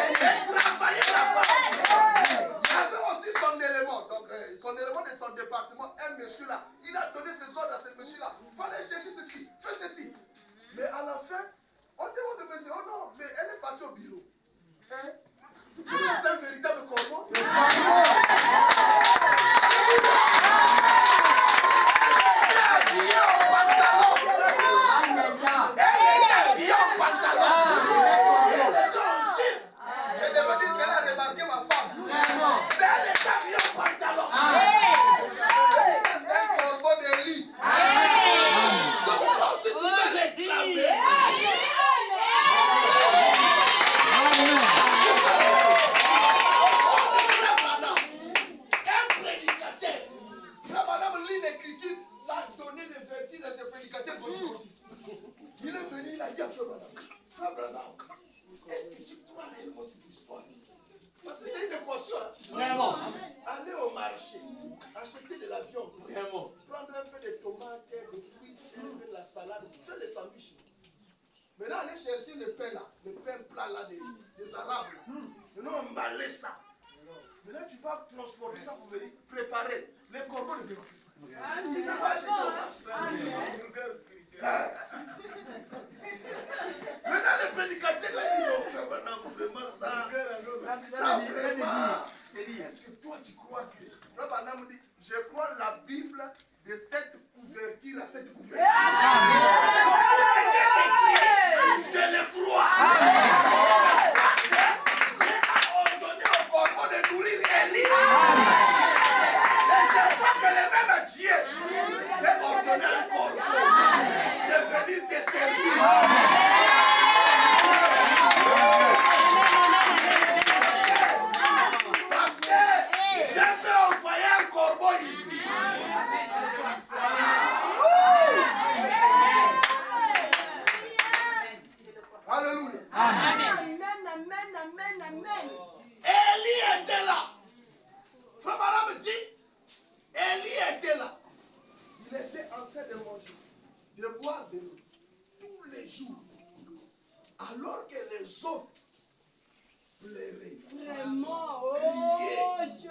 Elle travaillait là-bas. Il avait aussi son élément. Donc son élément de son département, un monsieur là, il a donné ses ordres à ce monsieur là. Il fallait chercher ceci, fais ceci. Mais à la fin, on demande au monsieur, oh non, mais elle est partie au bureau. Que c'est un véritable corbeau. Habillé en pantalon. Elle est habillée en pantalon. Je devais dire qu'elle a remarqué ma femme. Mais elle est habillée en pantalon. Ça, c'est un corbeau d'Élie. Donc, quand tu dois réclamer, un prédicateur, là, madame lit l'écriture, ça a donné le vertige à ce prédicateur pentecôtiste. Il est venu, il a dit à Frère Branham, est-ce que tu crois réellement cette histoire? Parce que c'est une équation. Vraiment. Aller au marché, acheter de la viande, Vraiment. prendre un peu de tomates, de fruits, un peu de la salade, faire des sandwichs. Maintenant, aller chercher le pain là, le pain plat là des Arabes. Là. Maintenant, emballer ça. Maintenant, tu vas transporter ça pour venir préparer les corbeaux de Dieu. Tu ne peux pas acheter au marché. Maintenant, le prédicateur là, il dit non, frère, maintenant, vraiment ça. Ça, vraiment. Est-ce que toi, tu crois que. Frère Branham dit, je crois la Bible de cette couverture à cette couverture. Donc, tout ce qui est écrit, je le crois. Dieu a ordonné au corbeau de nourrir Élie. Et je crois que le même Dieu peut ordonner un corbeau de venir te servir. Parce que Dieu peut envoyer un corbeau ici. Alléluia. Amen, amen. Élie était là. Frère Branham dit, Élie était là. Il était en train de manger, de boire de l'eau, tous les jours. Alors que les autres pleuraient. Vraiment, oh Dieu.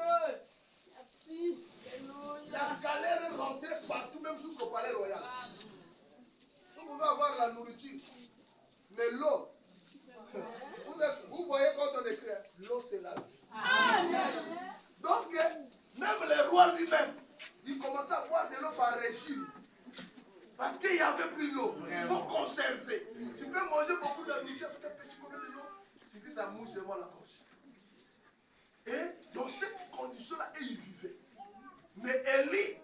Merci. La galère rentrait partout, même jusqu'au palais royal. Vous pouvez avoir la nourriture, mais l'eau, vous voyez quand on écrit, l'eau c'est la vie. Donc, même le roi lui-même, il commençait à boire de l'eau par régime. Parce qu'il n'y avait plus d'eau. Il faut conserver. Tu peux manger beaucoup de nourriture avec un petit peu de l'eau. Il suffit que ça mouche devant la bouche. Et dans cette condition-là, il vivait. Mais Élie,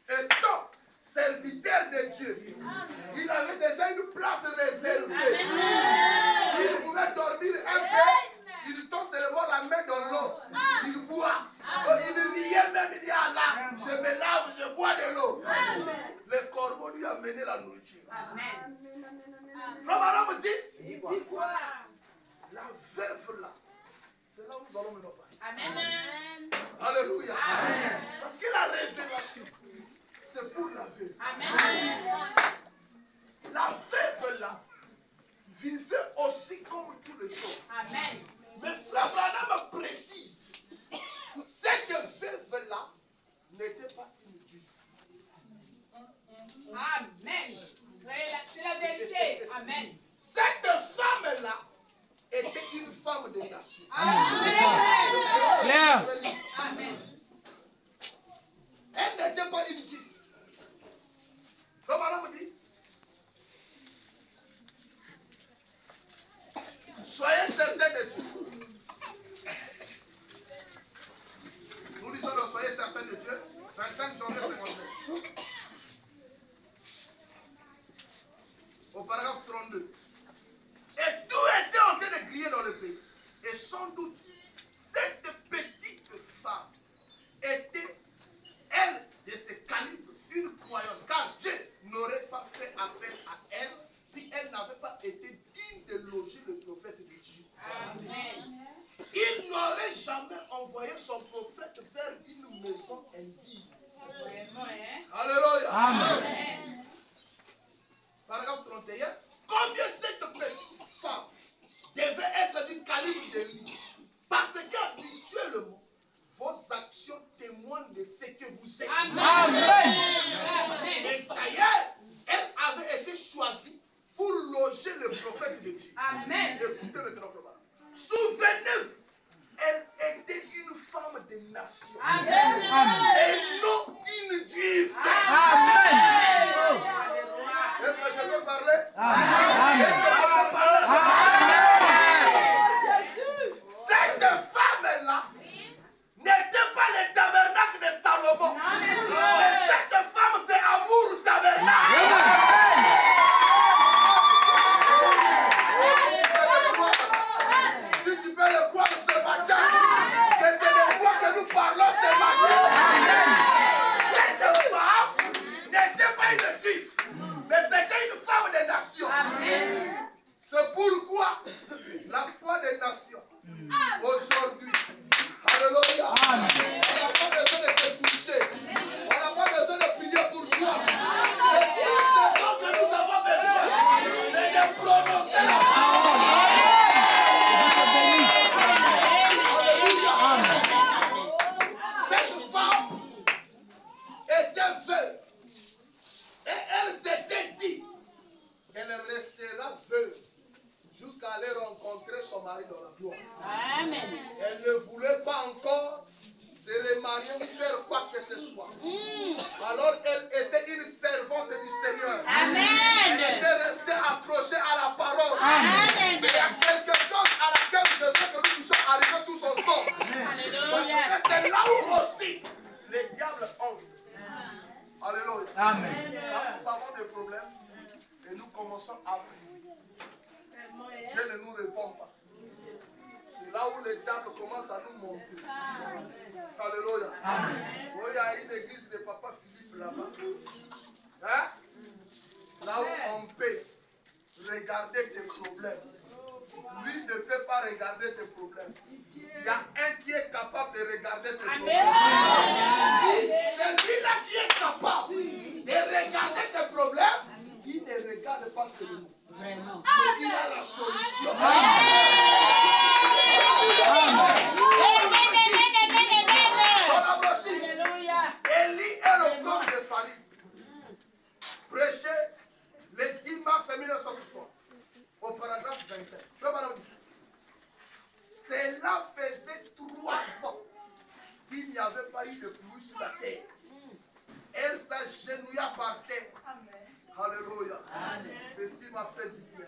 étant serviteur de Dieu, il avait déjà une place réservée. Il pouvait dormir un peu. Il tend seulement la main dans l'eau. Il boit. Donc, il riait même, il dit Allah, je me lave, je bois de l'eau. Le corbeau lui a mené la nourriture. Frère Branham dit, la veuve là, c'est là où nous allons maintenant parler. Amen. Alléluia. Parce que la révélation, c'est pour la veuve. La veuve là, vivait aussi comme tous les autres. Amen. Mais Frère Branham précise, cette veuve-là n'était pas une juive. Amen. C'est la vérité. Amen. Cette femme-là était une femme de nation. Claire. Amen. Elle n'était pas une juive. Frère Branham dit, soyez certains de Dieu. Nous lisons le soyez certains de Dieu, 25 janvier 59. Au paragraphe 32. Et tout était en train de crier dans le pays. Et sans doute, cette petite femme était, elle, de ce calibre, une croyante. Car Dieu n'aurait pas fait appel à elle si elle n'avait pas été digne de loger le prophète de Dieu. Amen. Il n'aurait jamais envoyé son prophète vers une maison indigne. Vraiment, hein? Alléluia. Amen. Paragraphe 31. Combien cette petite femme devait être du calibre de lui? Parce qu'habituellement, vos actions témoignent de ce que vous êtes. Amen. Et d'ailleurs, elle avait été choisie pour loger le prophète de Dieu. Amen. Écoutez maintenant, frère. Souvenez-vous elle était une femme de nation. Amen. Et non une juive. Amen. Est-ce que je peux parler? Amen. Est-ce que je peux parler? Cette femme-là n'était pas le tabernacle de Salomon. Mais cette femme, c'est Amour tabernacle. Si tu peux le croire ce matin, que c'est de quoi que nous parlons ce matin. Cette femme n'était pas une juive, mais c'était une femme des nations. C'est pourquoi la foi des nations, aujourd'hui, alléluia, on n'a pas besoin de te toucher, on n'a pas besoin de prier pour toi. Mais tout ce dont que nous avons besoin, c'est de prononcer la parole. Cette femme était veuve et elle s'était dit qu'elle restera veuve jusqu'à aller rencontrer son mari dans la gloire. Elle ne voulait pas encore se remarier ou faire quoi que ce soit. Alors elle était une servante du Seigneur. Elle était restée accrochée à la parole. Mais il y a quelque chose à laquelle je veux que nous puissions arriver tous ensemble. Parce que c'est là où aussi les diables entrent. Alléluia. Amen. Quand nous avons des problèmes et nous commençons à prier, Dieu ne nous répond pas. C'est là où les diables commencent à nous monter. Alléluia. Oh, il y a une église de Papa Philippe là-bas. Hein? Là où on peut regarder tes problèmes. Lui ne peut pas regarder tes problèmes. Il y a un qui est capable de regarder tes problèmes. C'est lui-là qui est capable de regarder tes problèmes. Il ne regarde pas seulement. Vraiment. Mais il a la solution. Élie est l'offrande de farine. Prêché le 10 mars 1960 au paragraphe 27. Cela faisait 3 ans qu'il n'y avait pas eu de pluie sur la terre. Elle s'agenouilla par terre. Alléluia. Ceci m'a fait du bien.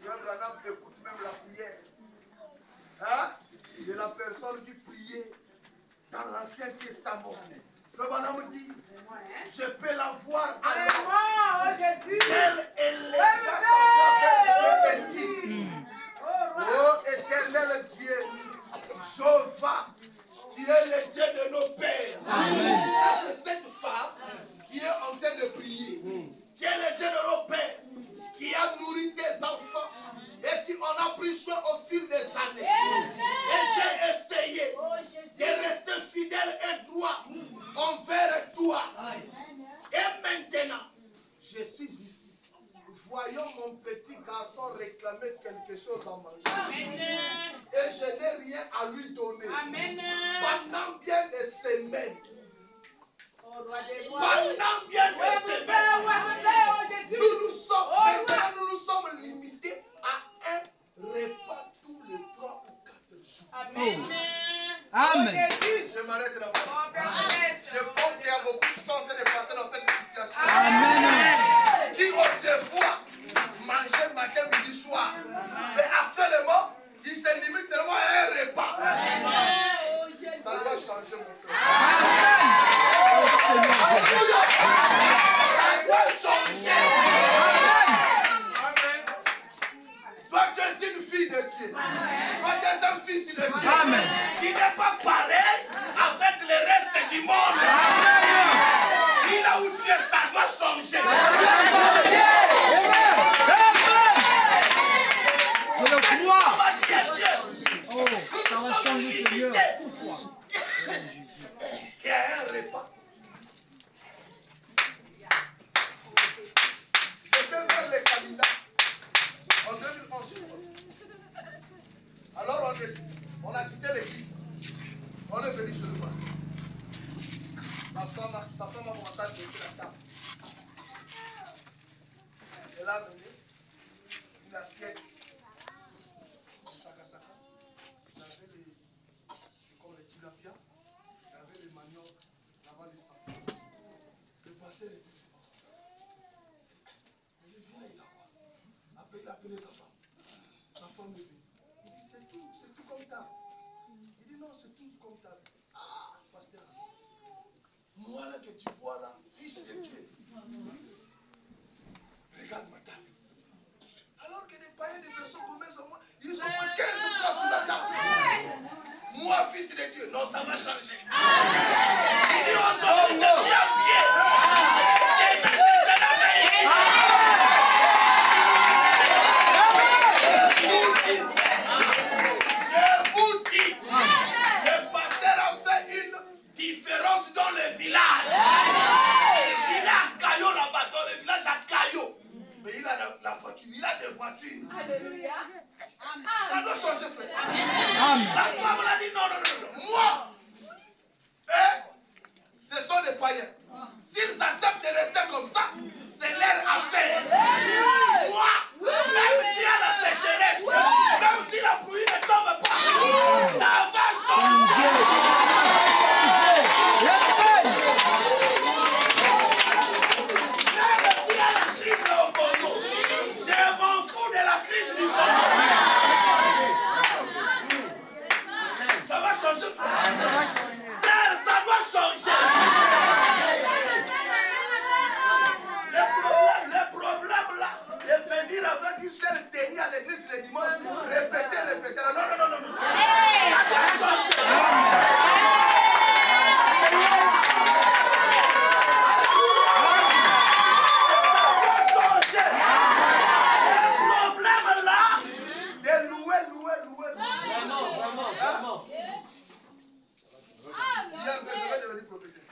Frère Branham écoute même la prière. Hein? De la personne qui priait dans l'Ancien Testament. Frère Branham dit, je peux la voir alors. Elle élève sa voix vers Dieu. Elle dit, oh éternel Dieu, Jéhovah, tu es le Dieu de nos pères. Ça, c'est cette femme qui est en train de prier. Tu es le Dieu de nos pères qui a nourri tes enfants et qui en a pris soin au fil des années. Et j'ai essayé de rester fidèle et droit envers toi. Et maintenant, je suis ici. Voyons mon petit garçon réclamer quelque chose à manger. Et je n'ai rien à lui donner. Pendant bien des semaines. Pendant bien des semaines. Maintenant nous nous sommes limités à un repas tous les 3 ou 4 jours. Amen. Je m'arrête là-bas. Je pense qu'il y a beaucoup qui sont en train de passer dans cette situation. Amen. Qui autrefois mangeaient matin, midi, soir. Mais actuellement, ils se limitent seulement à un repas. Ça doit changer, mon frère. Alléluia. Ça doit changer. Toi, tu es une fille de Dieu. Toi, tu es un fils de Dieu. Amen. Qui n'est pas pareil avec le reste du monde. Dis là où tu es, ça doit changer. Je le crois. On va dire Dieu. Oh, ça va changer, Seigneur. Pourquoi? Qu'il y a un repas. J'étais vers les candidats en 2011. Alors on a quitté l'église. On est venu chez le pasteur. Sa femme a commencé à baisser la table. Elle a amené une assiette de saka. Il y avait avant de s'enfuir. Le pasteur était mort. Il est venu là-bas. Après, il a appelé sa femme. Sa femme est venue. Il dit, c'est tout comme ça. Il dit, non, c'est tout comme ça. Ah, pasteur. Moi là que tu vois là, fils de Dieu. Regarde ma table. Alors que les païens de personnes comme moi, ils ont pris 15 places sur la table. Moi, fils de Dieu, non, ça va changer. Il dit aujourd'hui, je suis à pied. Et je suis la vérité. Je vous dis, le pasteur a fait une différence dans le village. Il a un caillot là-bas, dans le village à caillot. Mais il a la voiture, il a des voitures. Alléluia. Ça doit changer, frère. Amen. La femme l'a dit non. Moi, ce sont des païens. S'ils acceptent de rester comme ça, c'est leur affaire. Moi, même s'il y a la sécheresse, même si la pluie ne tombe pas, ça va changer. Même s'il y a la crise au Congo, je m'en fous de la crise du Congo. Ça va changer, frère. Ça doit changer. Le problème là, de venir avec une seule tenue à l'église le dimanche, répéter. Non. Ça doit changer. Le problème là, de louer. Vraiment. Bien, je vais devenir propriétaire.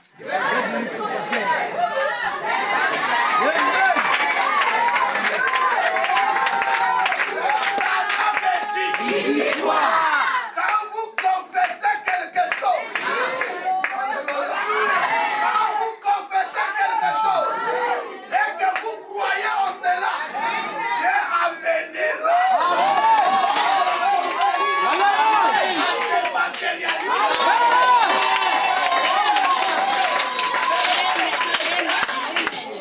Quand vous confessez quelque chose, et que vous croyez en cela, Dieu amènera à se matérialiser.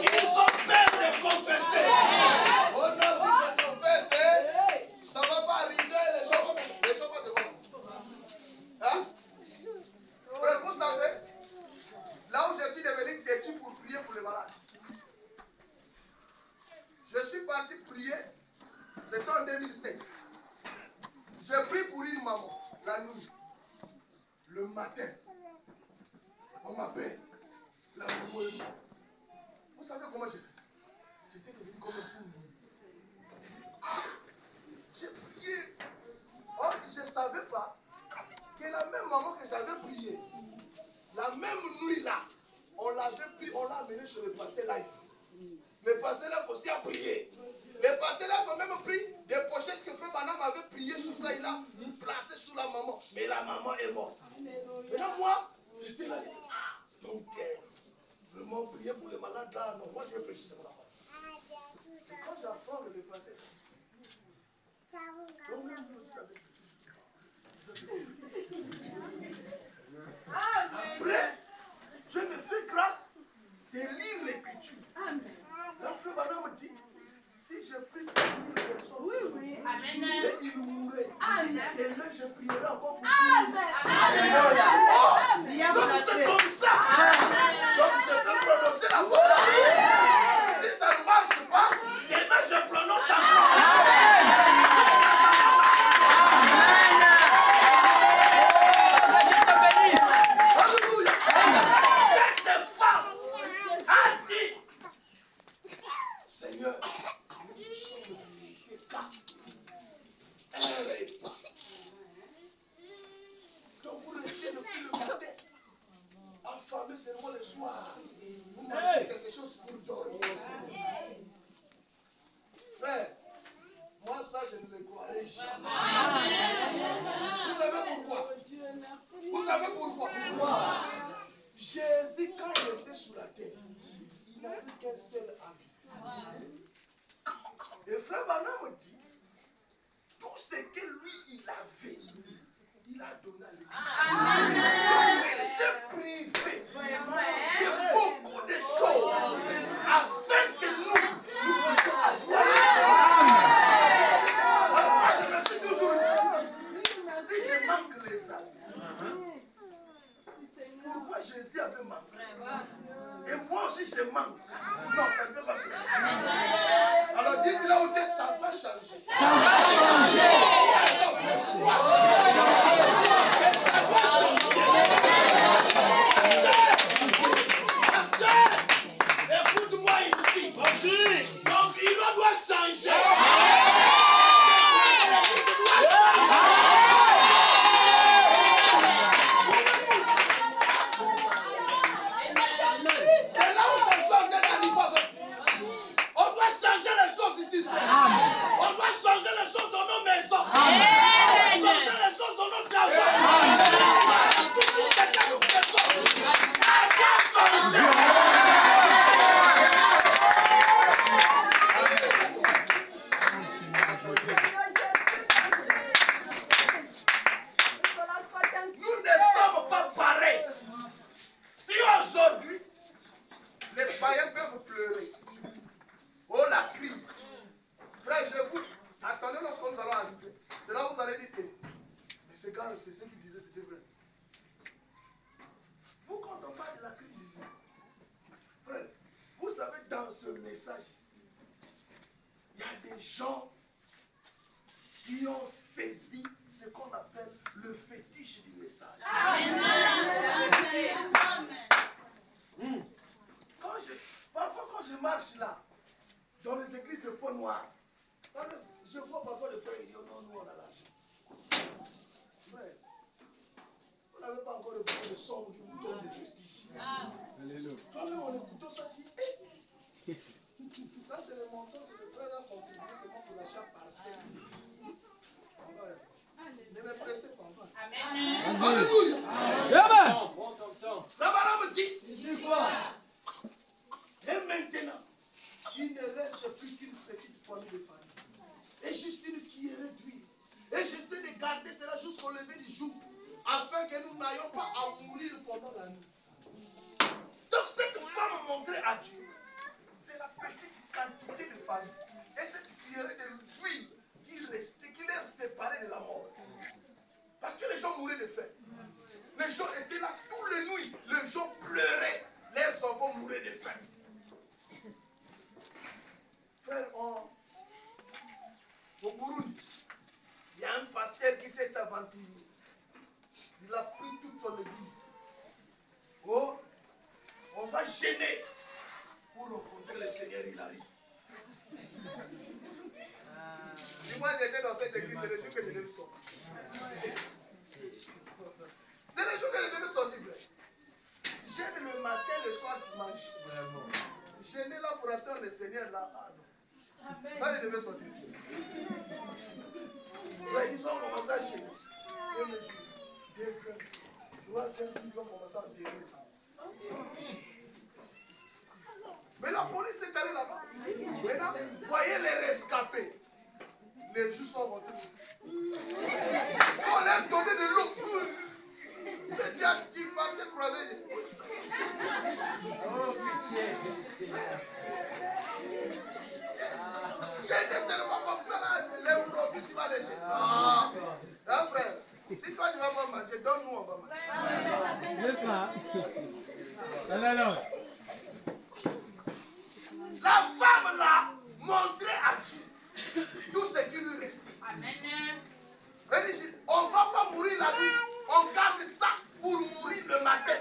Ils ont peur de confesser. Oh non, si je confesse, ça ne va pas arriver, les gens vont devant. Hein? Frère, vous savez, là où je suis devenu têtu pour prier pour les malades, je suis parti prier, c'était en 2007. J'ai prié pour une maman, la nuit. Le matin, on m'appelle, la maman est morte. Vous savez comment j'ai fait? J'étais devenu comme un poule. J'ai prié. Or, je ne savais pas que la même maman que j'avais prié, la même nuit là, on l'avait pris, on l'a amené chez le pasteur Life. Le pasteur Life aussi a prié. Le pasteur Life a même pris des pochettes que Frère Banam avait prié sur ça, il a placé sur la maman. Mais la maman est morte. Maintenant, moi, j'étais là, donc, vraiment prier pour les malades là, non, moi je vais prêcher sur la parole. C'est quand j'apprends le passé. Donc, même nous aussi, avec ça, c'est compliqué. Après, Dieu me fait grâce de lire l'écriture. Là, Frère Banam me dit, si je prie pour 1000 personnes, et il mourrait. Demain, je prierai encore pour 1000. Donc c'est comme ça. Donc je peux prononcer la parole. Si ça ne marche pas, demain je prononce la parole. Alléluia. Cette femme a dit, Seigneur, nous sommes des cas. Un repas. Donc vous restez depuis le matin, affamé seulement le soir. Vous mangez quelque chose pour dormir. Frère, moi ça je ne le croirai jamais. Vous savez pourquoi? Vous savez pourquoi? Jésus, quand il était sur la terre, il n'avait qu'un seul ami. Et Frère Banam dit, tout ce que lui il avait, il a donné à l'église. Donc il s'est privé Jésus avait manqué. Et moi aussi, je manque. Non, ça ne peut pas se faire. Alors dites là où tu es, ça va changer. Ça va changer. Ça va changer. Écoute-moi ici. L'environ doit changer. C'est là où ça sort de la niveau. On doit changer les choses ici. On doit changer les choses dans nos maisons. On doit changer les choses dans nos travaux. Tout ce que nous faisons, ça doit changer. Nous ne sommes pas pareils. Si aujourd'hui, les païens peuvent pleurer, oh la crise, frère, je vous, attendez lorsque nous allons arriver. C'est là où vous allez dire, mais ce gars, c'est ce qu'il disait, c'était vrai. Vous, quand on parle de la crise ici, frère, vous savez, dans ce message ici, il y a des gens qui ont saisi ce qu'on appelle le fétiche du message. Parfois quand je marche là, dans les églises de peau noire, je vois parfois les frères, ils disent non, nous on a l'argent. Frère, vous n'avez pas encore écouté le son qui vous donne des fétiches. Toi-même en écoutant ça, tu dis, ça c'est le montant que le frère a contribué seulement pour l'achat partiel. Ne me pressez pas. Alléluia. Abraham dit, quoi? et maintenant, il ne reste plus qu'une petite poignée de famille. Et juste une cuillerée d'huile. Et j'essaie de garder cela jusqu'au lever du jour, afin que nous n'ayons pas à mourir pendant la nuit. Donc cette femme montrée à Dieu, c'est la petite quantité de famille. Et cette cuillerée d'huile qui restait, qui les séparait de la mort. Parce que les gens mouraient de faim. Les gens étaient là toutes les nuits. Les gens pleuraient. Leurs enfants mouraient de faim. Frère, au Burundi, il y a un pasteur qui s'est aventuré. Il a pris toute son église. Oh, on va gêner pour rencontrer le Seigneur, il arrive. Dis-moi, j'étais dans cette église, c'est le jour que je devais sortir. C'est le jour que je devais sortir, frère. Gêne le matin, le soir, dimanche. Gêner là pour attendre le Seigneur là. Ah non. Ça, je devais sortir. Là, ils ont commencé à gêner. 1 jour, 2 heures, 3 heures, ils ont commencé à enterrer les enfants. Mais la police est allée là-bas. Maintenant, voyez les rescapés. Les jours sont rentrés. On leur donnait de l'eau. Le diable qui va te croiser. J'ai des seulement comme ça là. Les produits, tu vas les jeter. Ah, frère. Si toi tu vas pas manger, donne-nous, on va manger. C'est ça. Non. La femme là montrait à Dieu tout ce qui lui restait. Elle dit, on ne va pas mourir la nuit, on garde ça pour mourir le matin.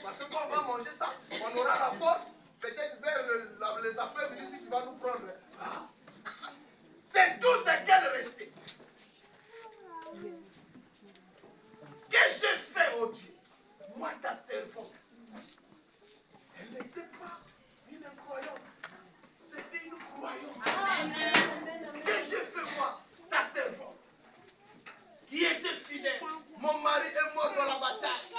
Parce que quand on va manger ça, on aura la force, peut-être vers les après-midi si tu vas nous prendre. Ah. C'est tout ce qu'elle restait. Qu'est-ce que j'ai fait, oh Dieu? Moi, ta servante, elle n'était pas une incroyante, c'était une croyante. Qu'est-ce que j'ai fait, moi, ta servante, qui était fidèle? Mon mari est mort dans la bataille.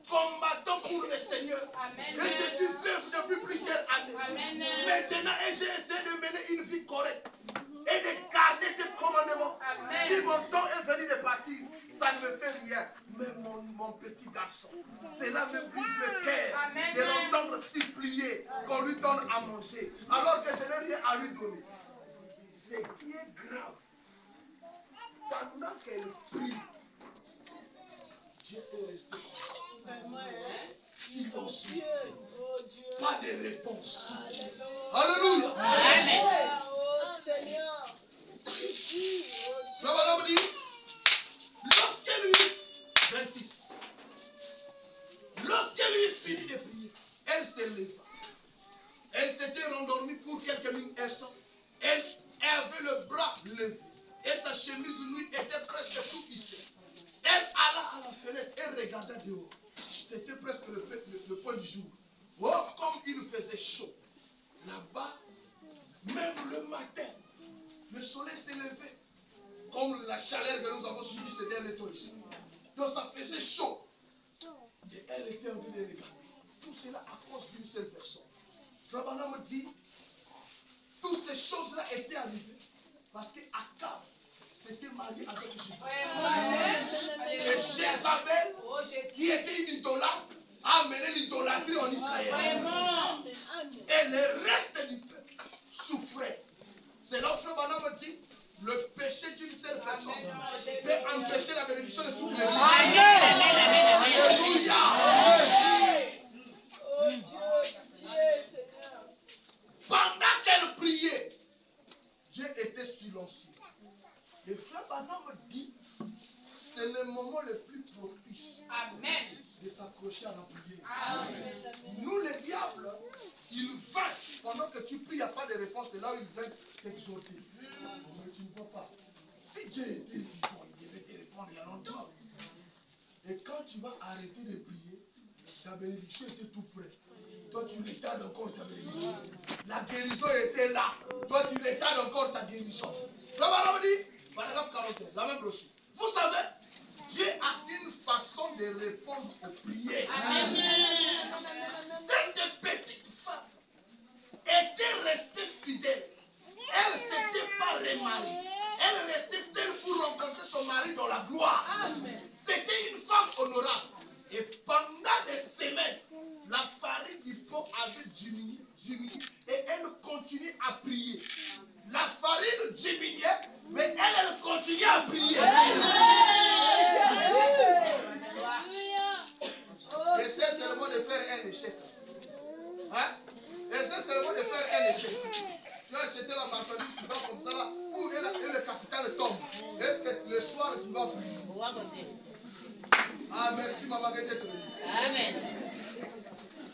Combattons pour le Seigneur. Et je suis veuve depuis plusieurs années. Maintenant, et j'ai essayé de mener une vie correcte et de garder tes commandements. Si mon temps est venu de partir, ça ne me fait rien. Mais mon petit garçon, cela me brise le cœur de l'entendre supplier qu'on lui donne à manger, alors que je n'ai rien à lui donner. Ce qui est grave, pendant qu'elle prie, Dieu est resté comme ça. silencieux. Oh Dieu. Pas de réponse. Alléluia. Alléluia. Oh Seigneur. Le bonhomme dit, lorsque lui, 26, lorsque lui finit de prier, elle se leva. Elle s'était rendormie pour quelques instants. Elle avait le bras levé et sa chemise nue était presque tout hissée. Elle alla à la fenêtre et regarda dehors. C'était presque le point du jour. Oh, comme il faisait chaud. Là-bas, même le matin, le soleil s'est levé. Comme la chaleur que nous avons subie ces derniers temps ici. Donc ça faisait chaud. Et elle était en train de regarder. Tout cela à cause d'une seule personne. Frère Branham dit, toutes ces choses-là étaient arrivées parce qu'Akab s'était marié avec Jézabel. Et Jézabel, qui était une idolâtre, a amené l'idolâtrie en Israël. Et le reste du peuple souffrait. C'est là où Frère Branham dit, le péché d'une seule personne peut empêcher la bénédiction de toute l'église. Alléluia. Oh Dieu, Seigneur. Pendant qu'elle priait, Dieu était silencieux. Et Frère Branham dit, c'est le moment le plus propice de s'accrocher à la prière. Nous, les diables, il vint, pendant que tu pries, il n'y a pas de réponse, c'est là où il vient t'exhorter. Mais tu ne vois pas. Si Dieu était vivant, il devait te répondre il y a longtemps. Et quand tu vas arrêter de prier, ta bénédiction était tout près. Toi, tu retardes encore ta bénédiction. La guérison était là. Toi, tu retardes encore ta guérison. Le Barnabé dit, paragraphe 41, la même brochure. Vous savez, Dieu a une façon de répondre aux prières. Cette petite femme était restée fidèle. Elle ne s'était pas remariée. Elle restait seule pour rencontrer son mari dans la gloire. C'était une femme honorable. Et pendant des semaines, la farine du pot avait diminué et elle continuait à prier. La farine diminuait, mais elle continuait à prier. Essaie seulement de faire un échec. Hein? Essaie seulement de faire un échec. Tu as acheté la marchandise, tu vas comme ça là, et le capital tombe. Est-ce que le soir tu vas prier? Ah, merci, maman, que Dieu te bénisse. Amen.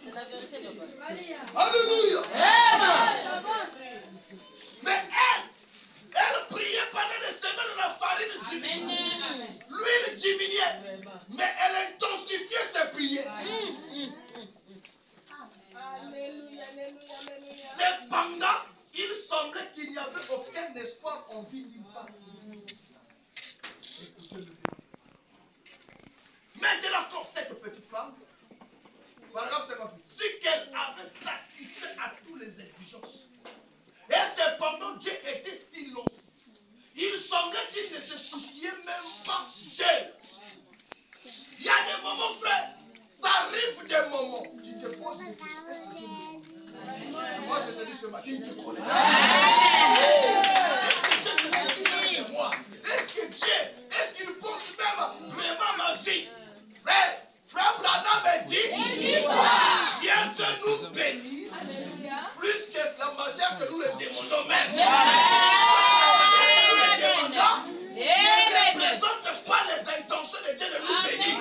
C'est la vérité, papa. Alléluia. Amen. Mais elle priait pendant des semaines, la farine diminuait. L'huile diminuait. Mais elle intensifiait ses prières. Alléluia, alléluia, alléluia. Cependant, il semblait qu'il n'y avait aucun espoir en vie nulle part. Écoutez-le. Maintenant, quand cette petite femme, paragraphe 58, ce qu'elle avait satisfait à toutes les exigences. Et cependant, Dieu était silencieux. Il semblait qu'il ne se souciait même pas d'elle. Il y a des moments, frère, ça arrive des moments. Tu te poses des questions. Est-ce que Dieu me connaît? Moi, je te dis ce matin, il te connaît. Est-ce que Dieu se soucie de moi? Est-ce qu'il pense même vraiment ma vie? Frère Branham dit, Dieu veut nous bénir plus que la manière que nous le demandons même. Nous le demandons, il ne représente pas les intentions de Dieu de nous bénir.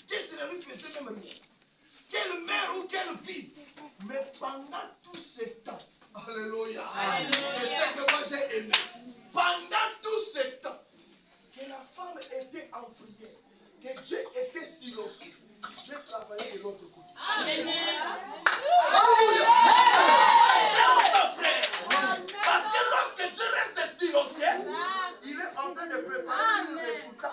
Qu'est-ce que lui faisait même rien? Quelle mère ou quelle fille? Mais pendant tout ce temps, alléluia, c'est ce que moi j'ai aimé. Pendant tout ce temps, que la femme était en prière, que Dieu était silencieux, Dieu travaillait de l'autre côté. Alléluia. C'est ça, frère. Parce que lorsque Dieu reste silencieux, il est en train de préparer le résultat.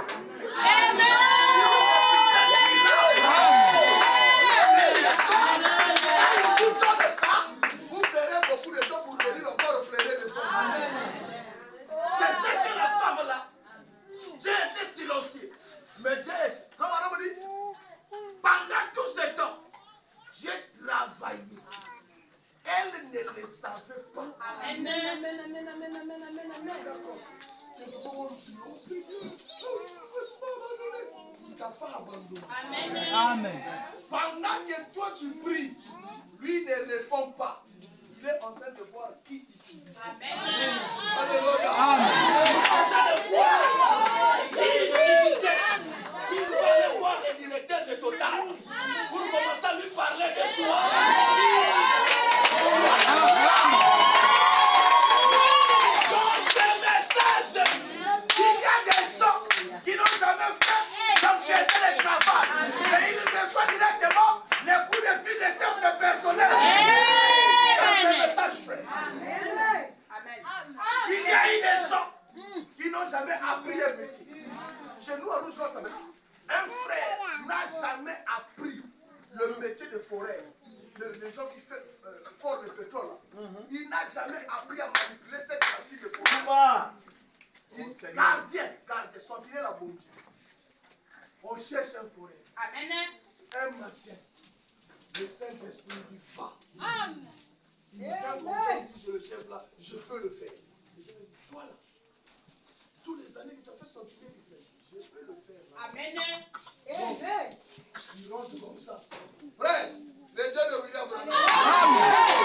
Vous verrez beaucoup de temps pour venir encore pleurer de ça. C'est ce que la femme là, Dieu était silencieux. Mais Dieu, comme on dit, pendant tout ce temps, Dieu travaillait. Elle ne le savait pas. Amen, amen, amen, amen, amen, amen, amen. D'accord. Tu peux pas l'oublier. Oh Seigneur, tu m'as abandonné. Il ne t'a pas abandonné. Amen. Pendant que toi tu pries, lui ne répond pas. Il est en train de voir qui utilise. Alléluia. Amen. Il est en train de voir qui utilisait. Il va aller voir le directeur de Total pour commencer à lui parler de toi. Dans ce message, il y a des gens qui n'ont jamais fait d'entraîner le travail. Et ils reçoivent directement les coups de fil des chefs de personnel. Dans ce message, frère. Il y a eu des gens qui n'ont jamais appris un métier. Chez nous, à Rouge-Gorge, un frère n'a jamais appris le métier de forêt. Les gens qui font le pétrole, il n'a jamais appris à manipuler cette machine de forêt. Gardien, sentinelle à bon Dieu. On cherche un forêt. Un matin, le Saint-Esprit dit va. Il vient comme ça, il dit, le chef là, je peux le faire. Et je me dis, toi là, tous les années que tu as fait sentinelle d'Israël, je peux le faire. Là. Donc, il rentre comme ça. Frère, les dieux de William Branham.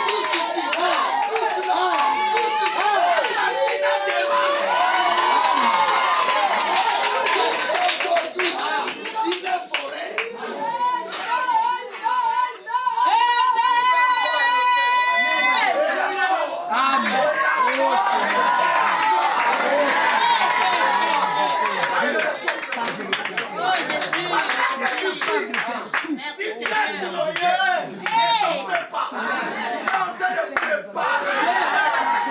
Tous ici, tous là, tous ici. La Chine a démarré. Aujourd'hui, il est forêt. Amen. Si tu restes loyal, ne t'en fais pas. Il est en train de préparer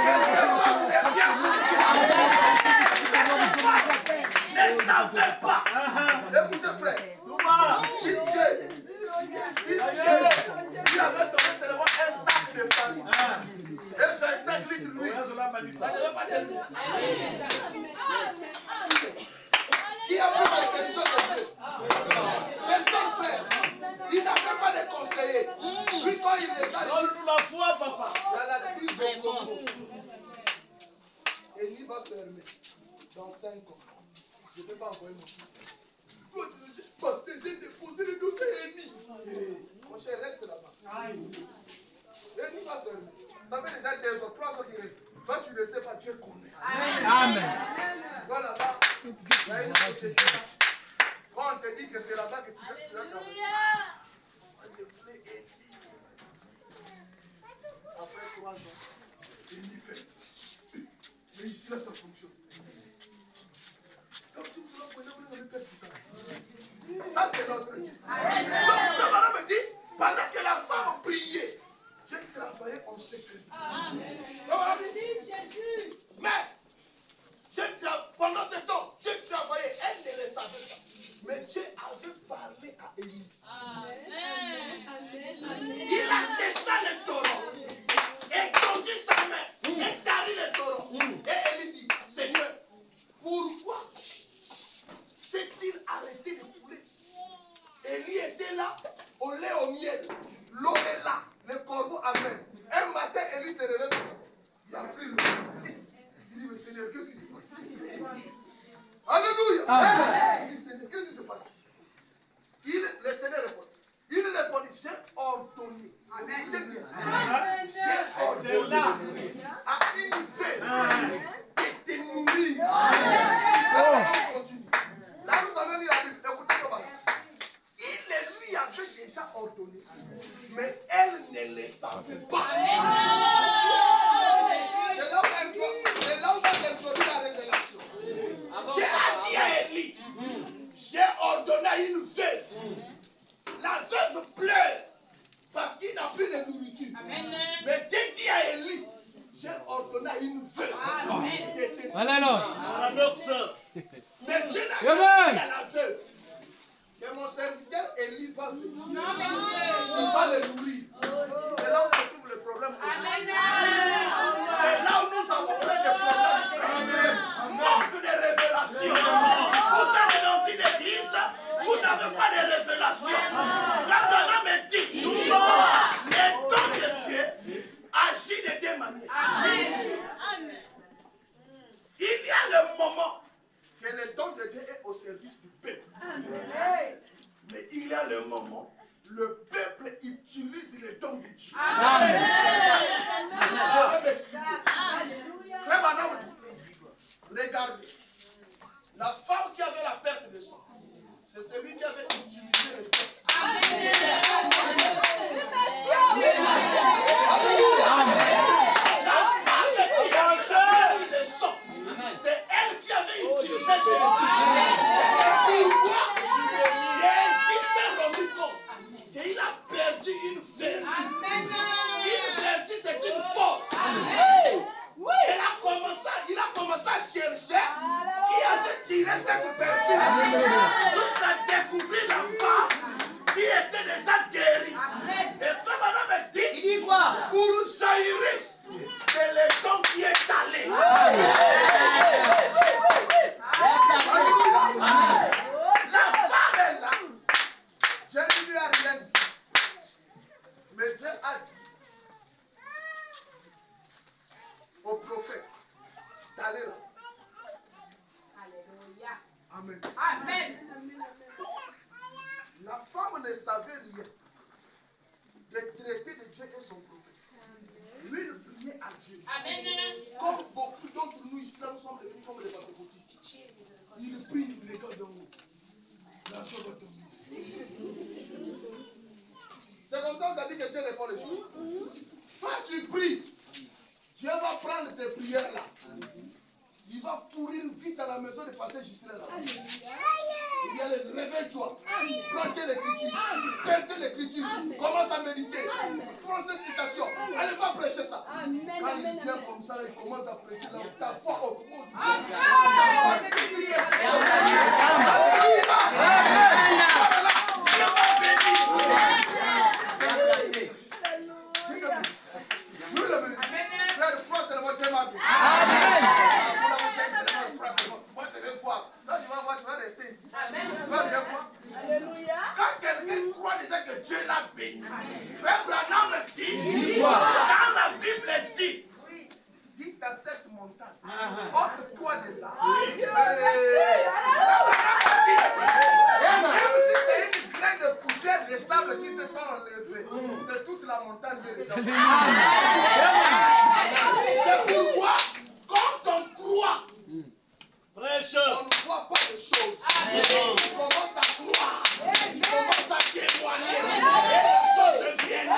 quelque chose de bien pour toi. Ne s'en fais pas. Écoutez, frère. Si Dieu lui avait donné seulement un sac de farine et fait 5 litres d'huile, ça ne veut pas dire qui a pris l'intelligence de Dieu? Personne, frère. Il n'a même pas de conseiller. Lui, quand il est là, Donne-nous la foi, papa. il y a la crise au Congo. Et il va fermer dans 5 ans. Je ne peux pas envoyer mon fils. Parce que j'ai déposé le dossier Eni. Mon cher, reste là-bas. Eni va fermer. Ça fait déjà 2 ans, 3 ans qu'il reste. Toi, tu ne sais pas, Dieu connaît. Amen. Va là-bas. Il y a une société là. Quand on te dit que c'est là-bas que tu vas travailler. On te plaît Eni. Après 3 ans, Eni fait. Mais ici, là, ça fonctionne. Donc, si vous prenez, vous n'avez pas tout ça. Ça, c'est notre Dieu. Donc, le madame me dit, pendant que la femme priait, Dieu travaillait en secret. Mais, pendant ce temps, Dieu travaillait, elle ne le savait pas. Mais Dieu avait parlé à Élie. Il a séché le taureau, étendu sa main, et tari le taureau. Et Élie dit, Seigneur, pourquoi s'est-il arrêté de couler? Élie était là, au lait au miel. L'eau est là, le corbeau amène. Un matin, Élie se réveille. Il a pris l'eau. Il dit, mais Seigneur, qu'est-ce qui se passe? Alléluia. Il dit, Seigneur, qu'est-ce qui se passe? Le Seigneur répond. Il répondit, j'ai ordonné. Écoutez bien. J'ai ordonné à une femme de te nourrir. On continue. Là, nous avons lu la Bible. Écoutez comment. Il lui avait déjà ordonné. Mais elle ne le savait pas. C'est là où on introduit la révélation. J'ai dit à Élie, j'ai ordonné à une veuve. La veuve pleure parce qu'il n'a plus de nourriture. Mais Dieu dit à Élie, j'ai ordonné à une veuve. Alléluia. Paradoxe. Mais Dieu n'a pas dit à la veuve que mon serviteur Élie va venir. Tu vas le nourrir. C'est là où se trouve le problème. C'est là où nous avons plein de problèmes. Manque de révélation. Vous êtes dans une église, vous n'avez pas de révélation. Frère Dana me dit, le don de Dieu agit de deux manières. service du peuple. Mais il y a le moment, le peuple utilise les dons de Dieu. Je vais m'expliquer. Frère Madame, regardez. La femme qui avait la perte de sang, c'est celui qui avait utilisé le peuple. C'est elle qui avait utilisé Jésus. Pourquoi Jésus s'est rendu compte qu'il a perdu une vertu. Une vertu, c'est une force. Il a commencé à chercher qui avait tiré cette vertu jusqu'à découvrir la femme qui était déjà guérie. Et ça, madame dit, il dit quoi? Pour Jairus, c'est le don qui est allé. La femme est là. Je ne lui ai rien dit. Mais Dieu a dit au prophète d'aller là. Amen. Amen. La femme ne savait rien des traités de Dieu et son prophète. Lui, il priait à Dieu. Amen. Comme beaucoup d'entre nous ici, nous sommes devenus comme les pentecôtistes. Il prie, il regarde en haut. L'argent va tomber. C'est comme ça qu'on a dit que Dieu répond les choses. Quand tu pries, Dieu va prendre tes prières là. Il va courir vite à la maison de pasteur Gislain là. Il dit allez, réveille-toi. Prends l'écriture. Perdez l'écriture. Commence à méditer. Prends cette citation. Allez, va prêcher ça. Quand il vient comme ça, il commence à prêcher là. Ta foi augmente. Quand quelqu'un croit déjà que Dieu l'a béni, Frère Branham dit, quand la Bible dit, dites à cette montagne, ôte-toi de là. Même si c'est une graine de poussière de sable qui se sont enlevées, c'est toute la montagne qui est déjà. C'est pourquoi, quand on croit, on ne voit pas les choses. On commence à croire. On commence à témoigner. Et les choses viennent.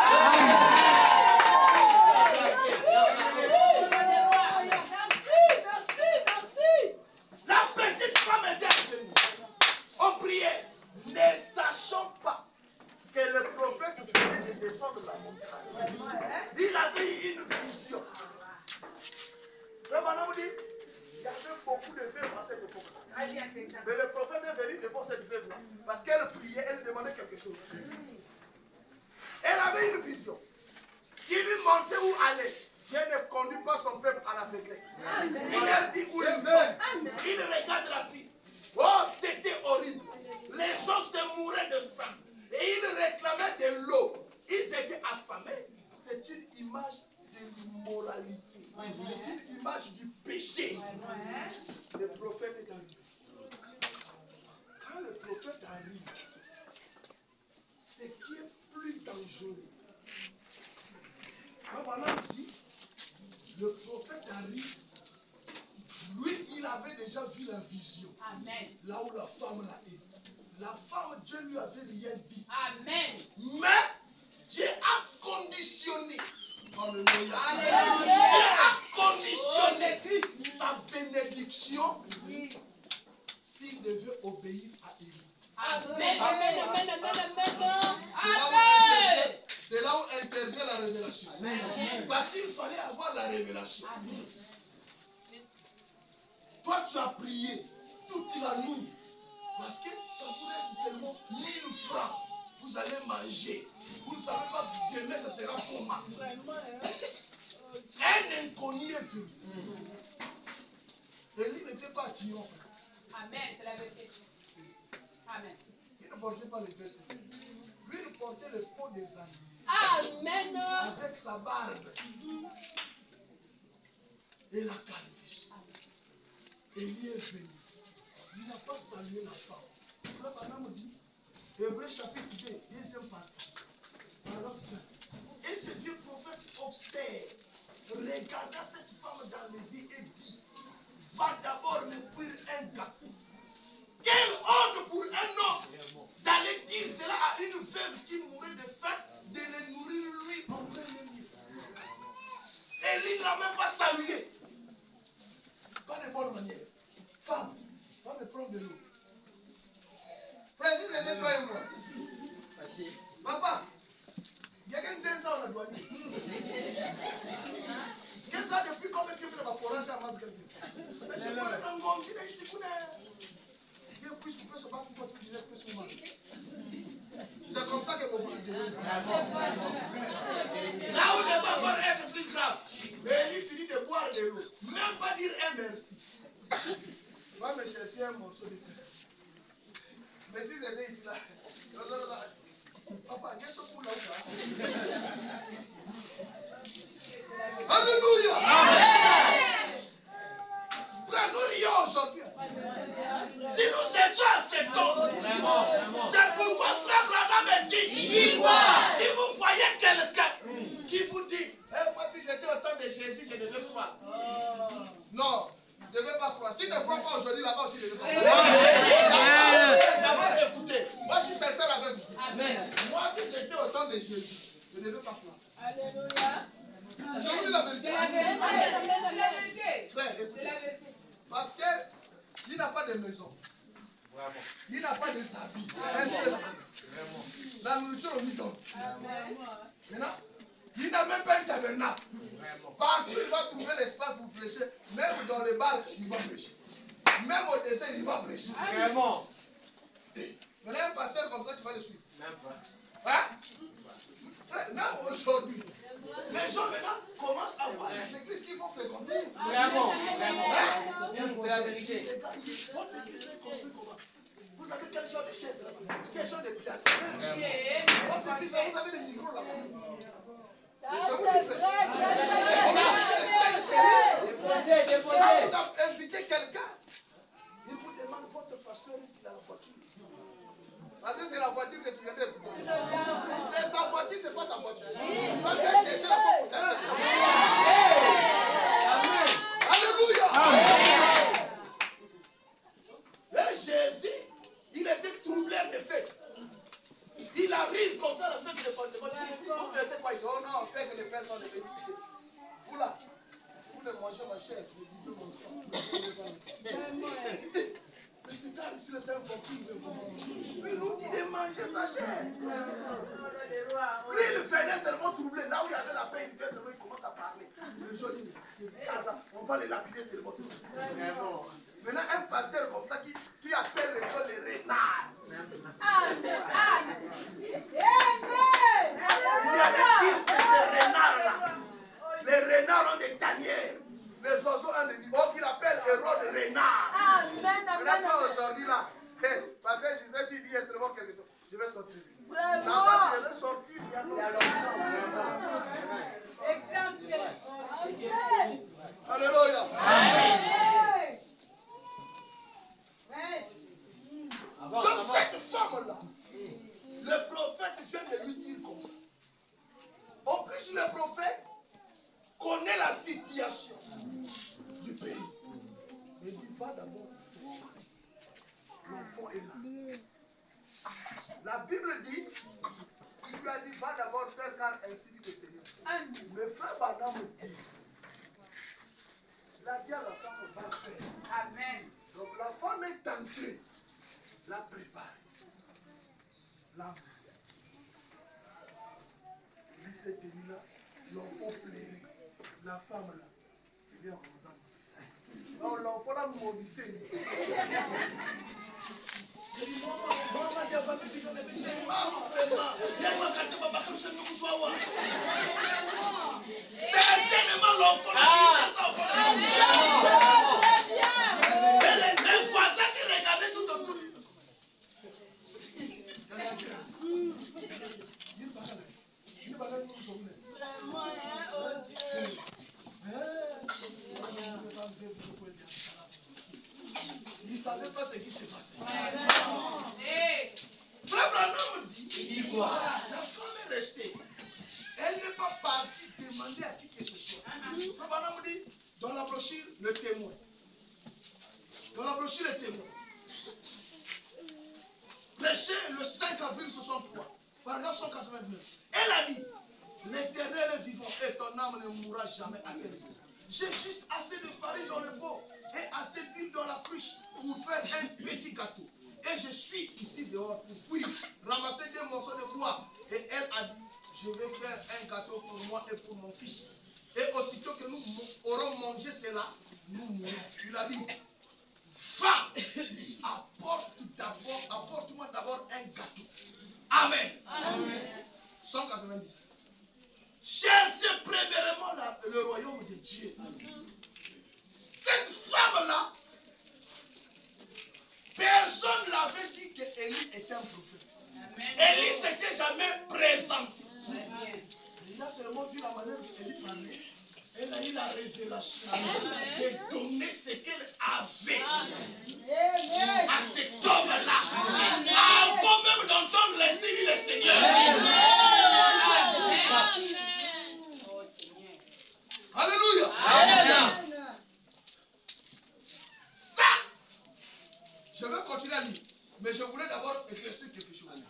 La petite femme était à genoux. On priait, ne sachant pas que le prophète venait de descendre de la montagne. Il avait eu une vision. Le bonhomme dit, il y avait beaucoup de veuves à cette époque. Mais le prophète est venu devant cette veuve-là. Parce qu'elle priait, elle demandait quelque chose. Elle avait une vision qui lui montrait où aller. Dieu ne conduit pas son peuple à l'aveuglette. Il leur dit où il va. Il regarde la vie. Oh, c'était horrible. Les gens se mouraient de faim. Et ils réclamaient de l'eau. Ils étaient affamés. C'est une image de l'immoralité. C'est une image du péché. Le prophète est arrivé. Quand le prophète arrive, ce qui est plus dangereux. Quand Balaam dit, le prophète arrive, lui, il avait déjà vu la vision. Amen. Là où la femme l'a est. La femme, Dieu lui avait rien dit. Amen. Mais Dieu a conditionné. Alléluia. Alléluia. Dieu a conditionné sa bénédiction s'il devait obéir à Élie. Amen. Amen, amen, amen, amen. C'est là où intervient la révélation. Parce qu'il fallait avoir la révélation. Toi, tu as prié toute la nuit. Parce que ça pourrait être seulement 1000 francs. Vous allez manger. Vous ne savez pas, demain, ça sera comment. Un inconnu est venu. Élie n'était pas tyran. Amen. C'est la vérité. Amen. Il ne portait pas les vestes. Lui, il portait le pot des animaux. Amen. Avec sa barbe. Et la calvitie. Élie est venu. il n'a pas salué la femme. Frère Branham dit, Hébreux chapitre 2, deuxième partie. Paragraphe 20. Et ce vieux prophète austère regarda cette femme dans les yeux et dit, va d'abord me cuire un gâteau. Quel ordre pour un homme d'aller dire cela à une veuve qui mourait de faim, de le nourrir lui en premier lieu. Et lui ne l'a même pas salué. Pas de bonne manière. Femme, va me prendre de l'eau. Précis, c'était toi et moi. Papa, il y a quelqu'un qui a douanier. Qu'est-ce que ça depuis combien de temps tu vas forager à masse quelqu'un? Mais tu connais un homme qui est ici, Dieu puisse couper ce bac pour que tu disais que c'est moi. C'est comme ça que beaucoup de Dieu. Là où il va encore être plus grave, mais il finit de boire de l'eau. Même pas dire un merci. Va me chercher un morceau de pain. Mais si j'étais ici là, papa, qu'est-ce que c'est pour là? Alléluia! Frère, nous rions aujourd'hui. Si nous étions acceptants, c'est pourquoi frère Branham dit, si vous voyez quelqu'un qui vous dit, moi si j'étais au temps de Jésus, je devais croire. Non, je ne devais pas croire. Si tu ne crois pas aujourd'hui, là-bas aussi, je ne devais pas croire. D'abord, écoutez, moi je suis sincère avec vous. Moi si j'étais au temps de Jésus, je ne devais pas croire. Alléluia. Je vous dis la vérité. Frère, écoutez. Parce qu'il n'a pas de maison. Il n'a pas de habits. Un seul habit. La nourriture, on lui donne. Maintenant, il n'a même pas un tabernacle. Partout, il va trouver l'espace pour prêcher. Même dans les bars, il va prêcher. Même au désert, il va prêcher. Vraiment. Maintenant, un pasteur comme ça, tu vas le suivre. Même pas. Hein? Frère, même aujourd'hui, les gens maintenant commencent à voir les églises qu'ils vont fréquenter. Vraiment. C'est la vérité. Les gars, votre église est construite comment? Vous avez quel genre de chaise là-bas? Quel genre de piano? Votre église, vous avez des micros là-bas. Je vous dis, frère. On a des scènes terribles. Quand vous avez invité quelqu'un, il vous demande votre pasteur s'il a la voiture. Parce que c'est la voiture que tu viens d'écouter. C'est sa voiture, c'est pas ta voiture. Va bien chercher la femme pour t'acheter. Alléluia. Et Jésus, il était troublé de fête. Il arrive comme ça à la fête de Pentecôte. Vous faites quoi? Il dit, oh non, on fait que les personnes ne méditent. Vous là, vous ne mangez ma chair, vous ne vivez mon sang. Mais c'est là, ici, le Saint-Vampire. Lui, nous dit de manger sa chair. Lui, il venait seulement troubler. Là où il y avait la paix, il vient seulement, il commence à parler. Le jour, il dit, on va les lapider seulement. Maintenant, un pasteur comme ça qui appelle les gens les renards. Il y a des types, c'est ces renards-là. Les renards ont des tanières. Les oiseaux ont des niveaux qu'il appelle Hérode renard. Maintenant, aujourd'hui là, parce que je sais s'il dit seulement quelque chose, je vais sortir. Là-bas, je vais sortir, il y a longtemps. Alléluia. Donc cette femme-là, le prophète vient de lui dire comme ça. En plus, le prophète connaît la situation du pays. Mais il va d'abord. L'enfant est là. La Bible dit, il lui a dit, va d'abord faire car ainsi dit le Seigneur. Mais frère Branham dit, il a dit à la femme, va faire. Amen. Donc la femme est entrée, la prépare. La il s'est tenu là, l'enfant pleurait. La femme là, il vient comme ça. Donc l'enfant là, maudissait. Il dit, maman, Dieu va te dire, maman, vraiment, Dieu va te papa comme ça, nous soyons. Certainement l'enfant là, il ça. Les voisins qui regardaient tout autour. savez pas ce qui s'est passé. Hey. Frère Branham dit, Il dit quoi? la femme est restée. Elle n'est pas partie demander à qui que ce soit. Frère Branham dit, dans la brochure, le témoin. Dans la brochure, le témoin. Prêché le 5 avril 63, paragraphe 189. Elle a dit, l'Éternel est vivant et ton âme ne mourra jamais à terre. J'ai juste assez de farine dans le pot et assez d'huile dans la cruche pour faire un petit gâteau. Et je suis ici dehors pour puis ramasser des morceaux de bois. Et elle a dit, je vais faire un gâteau pour moi et pour mon fils. Et aussitôt que nous aurons mangé cela, nous mourrons. Il a dit, va, apporte-moi d'abord un gâteau. Amen. Amen. 190. Cherchez premièrement le royaume de Dieu. Cette femme-là, personne n'avait dit qu'Élie était un prophète. Élie ne s'était jamais présenté. Il a seulement vu la manière dont Élie parlait. Elle a eu la révélation de donner ce qu'elle avait à cet homme-là. Avant même d'entendre les signes du Seigneur. Alléluia. Ça, je vais continuer à lire. Mais je voulais d'abord éclaircir quelque chose.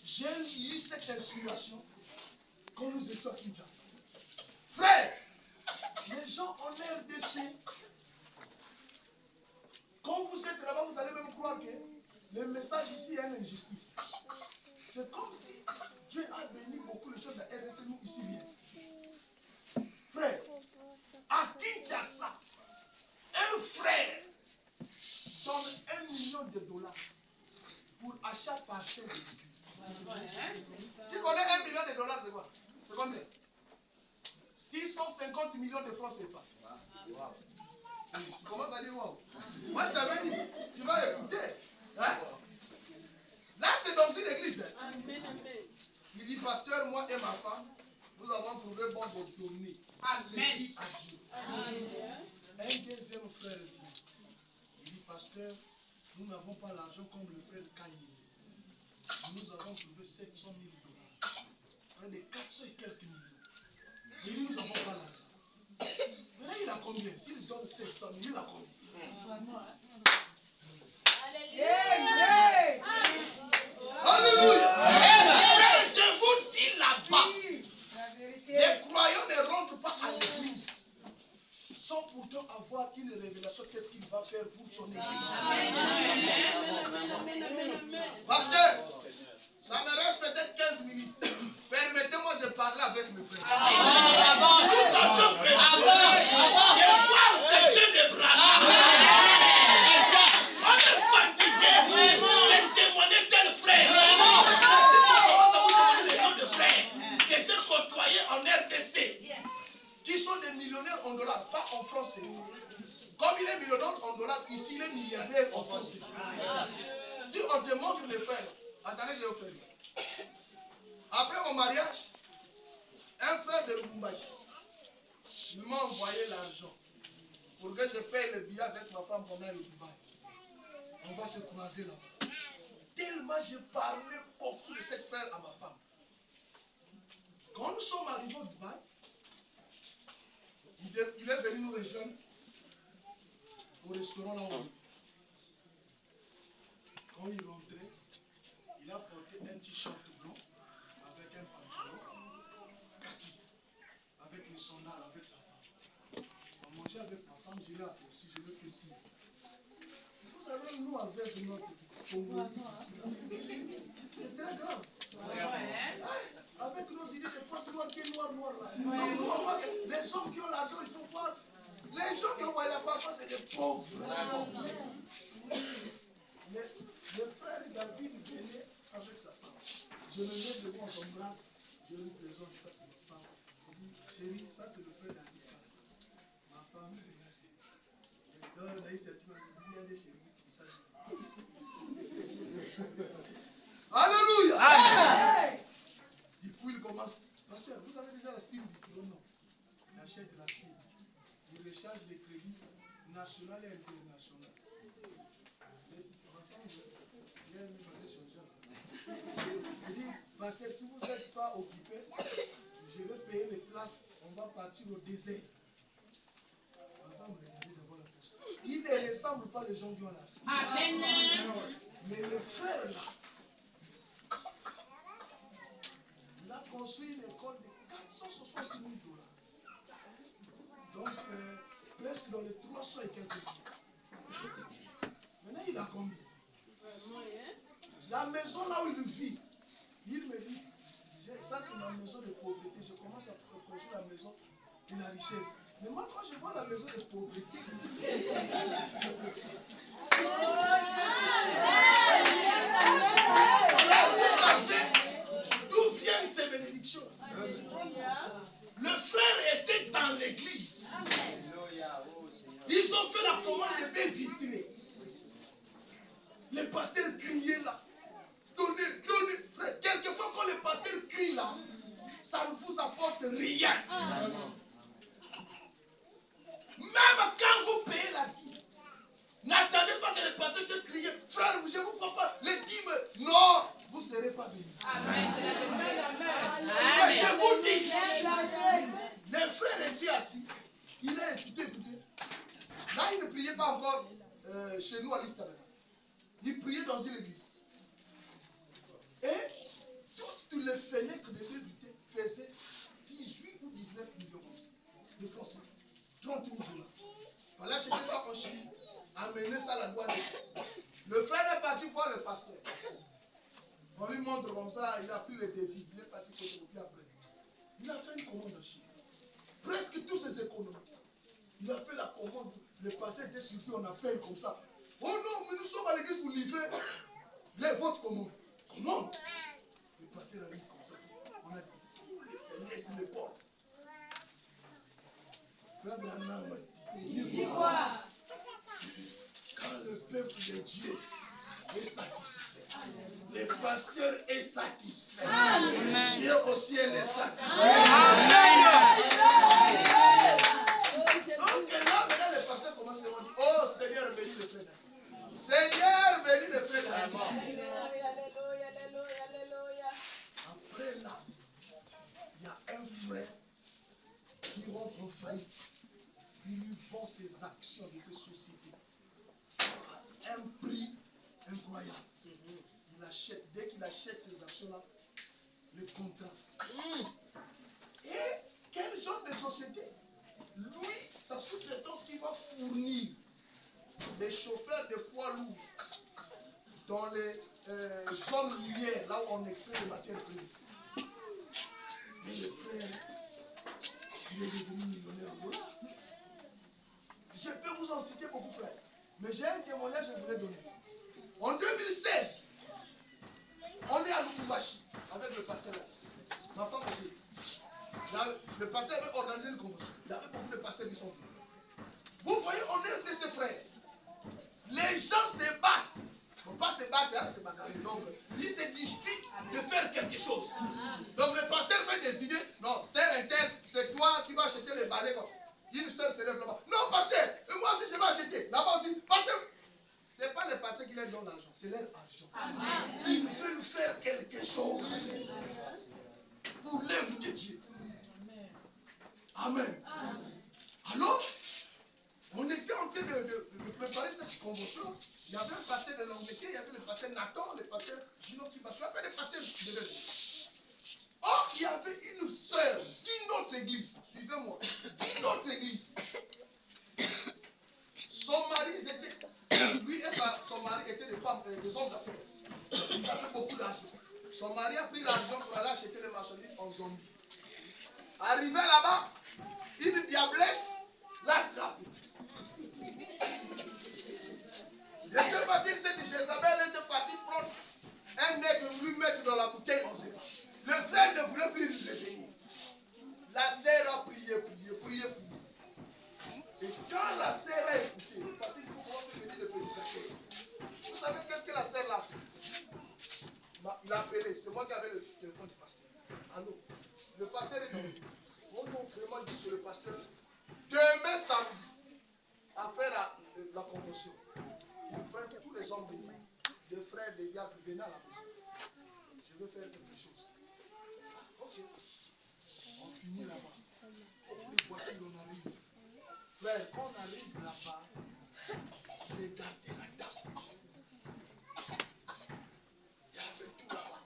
J'ai lu cette inspiration quand nous étions à Kinshasa. Frère, les gens en RDC, quand vous êtes là-bas, vous allez même croire que le message ici est une injustice. C'est comme si Dieu a béni beaucoup de choses de la RDC, nous ici bien. Frère, à Kinshasa, un frère donne $1 million pour achat partiel de l'église. Tu connais $1 million, c'est quoi? C'est combien? 650 millions de francs CFA. Tu commences à dire waouh. Moi je t'avais dit, tu vas écouter. Hein? Là c'est dans une église. Hein? Il dit, pasteur, moi et ma femme, nous avons trouvé bon de donner ceci à Dieu. Un deuxième frère vient. Il dit, pasteur, nous n'avons pas l'argent comme le frère Kanye. Nous avons trouvé $700 000. Près de 400 et quelques millions. Mais nous n'avons pas l'argent. Maintenant, il a combien? S'il donne 700 000, il a combien? Alléluia. Alléluia. Je vous dis là-bas, les croyants ne rentrent pas à l'église sans pourtant avoir une révélation. Qu'est-ce qu'il va faire pour son église? Parce que ça me reste peut-être 15 minutes. Permettez-moi de parler avec mes frères. Nous avons besoin de voir ce Dieu de Branham. On est fatigué de témoigner tel frère. Si tu commences à vous demander des noms de frères que j'ai côtoyés en RDC, qui sont des millionnaires en dollars, pas en francs CFA. Comme il est millionnaire en dollars, ici il est milliardaire en francs CFA. Si on te montre les frères, attendez, je vais vous faire. Après mon mariage, un frère de Lubumbashi, il m'a envoyé l'argent pour que je paye le billet avec ma femme pendant le Dubaï. On va se croiser là-bas. Tellement j'ai parlé beaucoup de cette frère à ma femme. Quand nous sommes arrivés au Dubaï, il est venu nous rejoindre au restaurant là où on est. Quand il rentrait, il a porté un t-shirt blanc avec un pantalon kaki, avec le sandal, avec sa femme. On mangeait avec ma femme, je l'ai aperçu, je l'ai fait signe. Vous savez, nous avec notre Congolais ici, c'est très grave. Avec nos idées de poste noir qui est noir là. Donc nous on voit que les hommes qui ont l'argent, il faut voir. Les gens qui ont la parfois c'est des pauvres. Le frère David venait avec sa femme. Je me mets devant son bras, je lui présente ça c'est ma femme. Je dis, chérie, ça c'est le frère David. Ma femme, alléluia. Du coup, il commence. Pasteur, vous avez déjà la cible d'ici ou non? Il achète la cible. Il recharge les crédits nationaux et internationaux. Il dit, pasteur, si vous n'êtes pas occupé, je vais payer les places, on va partir au désert. On va me regarder d'abord la personne. Il ne ressemble pas les gens qui ont l'argent. Amen. Mais le frère là, il a construit une école de 460 000 $. Donc, presque dans les 300 et quelques millions. Maintenant, il a combien? La maison là où il vit, il me dit, ça c'est ma maison de pauvreté. Je commence à construire la maison de la richesse. Mais moi, quand je vois la maison de pauvreté, vous savez d'où viennent ces bénédictions? Le frère était dans l'église. Ils ont fait la commande de bains vitrés. Les pasteurs criaient là. Donnez, donnez, frère. Quelquefois, quand les pasteurs crient là, ça ne vous apporte rien. Même quand vous payez la dîme, n'attendez pas que les pasteurs te crient, frère, je ne vous crois pas, les dîmes, non, vous ne serez pas bénis. Je vous dis, les frères étaient assis, il a écouté. Là, il ne priait pas encore chez nous à l'Istabel. Il priait dans une église. Et toutes les fenêtres de l'évité faisaient 18 ou 19 millions de francs. 30 000 $. Voilà, acheter ça en Chine. Amener ça à la douane. Le frère est parti voir le pasteur. On lui montre comme ça, il a pris le défi. Il est parti photocopier après. Il a fait une commande en Chine. Presque tous ses économies. Il a fait la commande. Le pasteur était surpris, on appelle comme ça. Oh non, mais nous sommes à l'église pour livrer votre commande. Commande. Le pasteur arrive comme ça. On a dit tous les fenêtres, les portes. Frère Branham dit quoi? Quand le peuple de Dieu est satisfait, le pasteur est satisfait. Dieu aussi est satisfait. Donc là, maintenant, le pasteur commence à dire, oh Seigneur, bénis le frère. Seigneur, bénis le frère. Après là, il y a un frère qui rentre en faillite. Il lui vend ses actions de ses sociétés à un prix incroyable. Il achète, dès qu'il achète ces actions-là, le contrat. Et quel genre de société? Lui, sa sous-traitance qui va fournir les chauffeurs de poids lourds dans les zones minières, là où on extrait les matières premières. Mais le frère, il est devenu millionnaire en dollars. Je peux vous en citer beaucoup, frère. Mais j'ai un témoignage que je voulais donner. En 2016, on est à Lubumbashi avec le pasteur. Ma femme aussi. Le pasteur avait organisé une convention. Il y avait beaucoup de pasteurs qui sont venus. Vous voyez, on est de ses frères. Les gens se battent. Il ne faut pas se battre, hein, c'est bagarre. Donc, ils se disputent de faire quelque chose. Donc, le pasteur fait décider, non, c'est toi qui vas acheter les balais. Une seule se lève là-bas. Non, pasteur, moi aussi je vais acheter. Là-bas aussi, pasteur. Ce n'est pas les pasteurs qui leur donnent l'argent, c'est leur argent. Ils veulent faire quelque chose pour l'œuvre de Dieu. Amen. Alors, on était en train de préparer cette convention. Il y avait un pasteur de l'Angleterre, il y avait le pasteur Nathan, le pasteur Gino Tibasco, il y avait des pasteurs de l'Angleterre. Or, il y avait une sœur d'une autre église. Suivez-moi. D'une autre église. Son mari, lui et son mari étaient des femmes, des hommes d'affaires. Ils avaient beaucoup d'argent. Son mari a pris l'argent pour aller acheter les marchandises en Zambie. Arrivé là-bas, une diablesse l'a attrapé. Je ne sais pas si c'est de Jézabel était parti prendre un nègre pour lui mettre dans la bouteille, on ne sait pas. Le frère ne voulait plus le réveiller. La sœur a prié. Et quand la sœur a écouté, parce qu'il faut pouvoir venir le prédicateur. Vous savez qu'est-ce que la sœur l'a fait? Il a appelé, c'est moi qui avais le téléphone du pasteur. Allô, le pasteur est dans le. Oh non, vraiment dit sur le pasteur. Demain samedi, après la convention, il prend tous les hommes de Dieu. les diacres, venez à la maison. Je veux faire quelque chose. Ok. On finit là-bas. Les voitures, on arrive. Frère, quand on arrive là-bas, regardez la dame. Il y avait tout là-bas.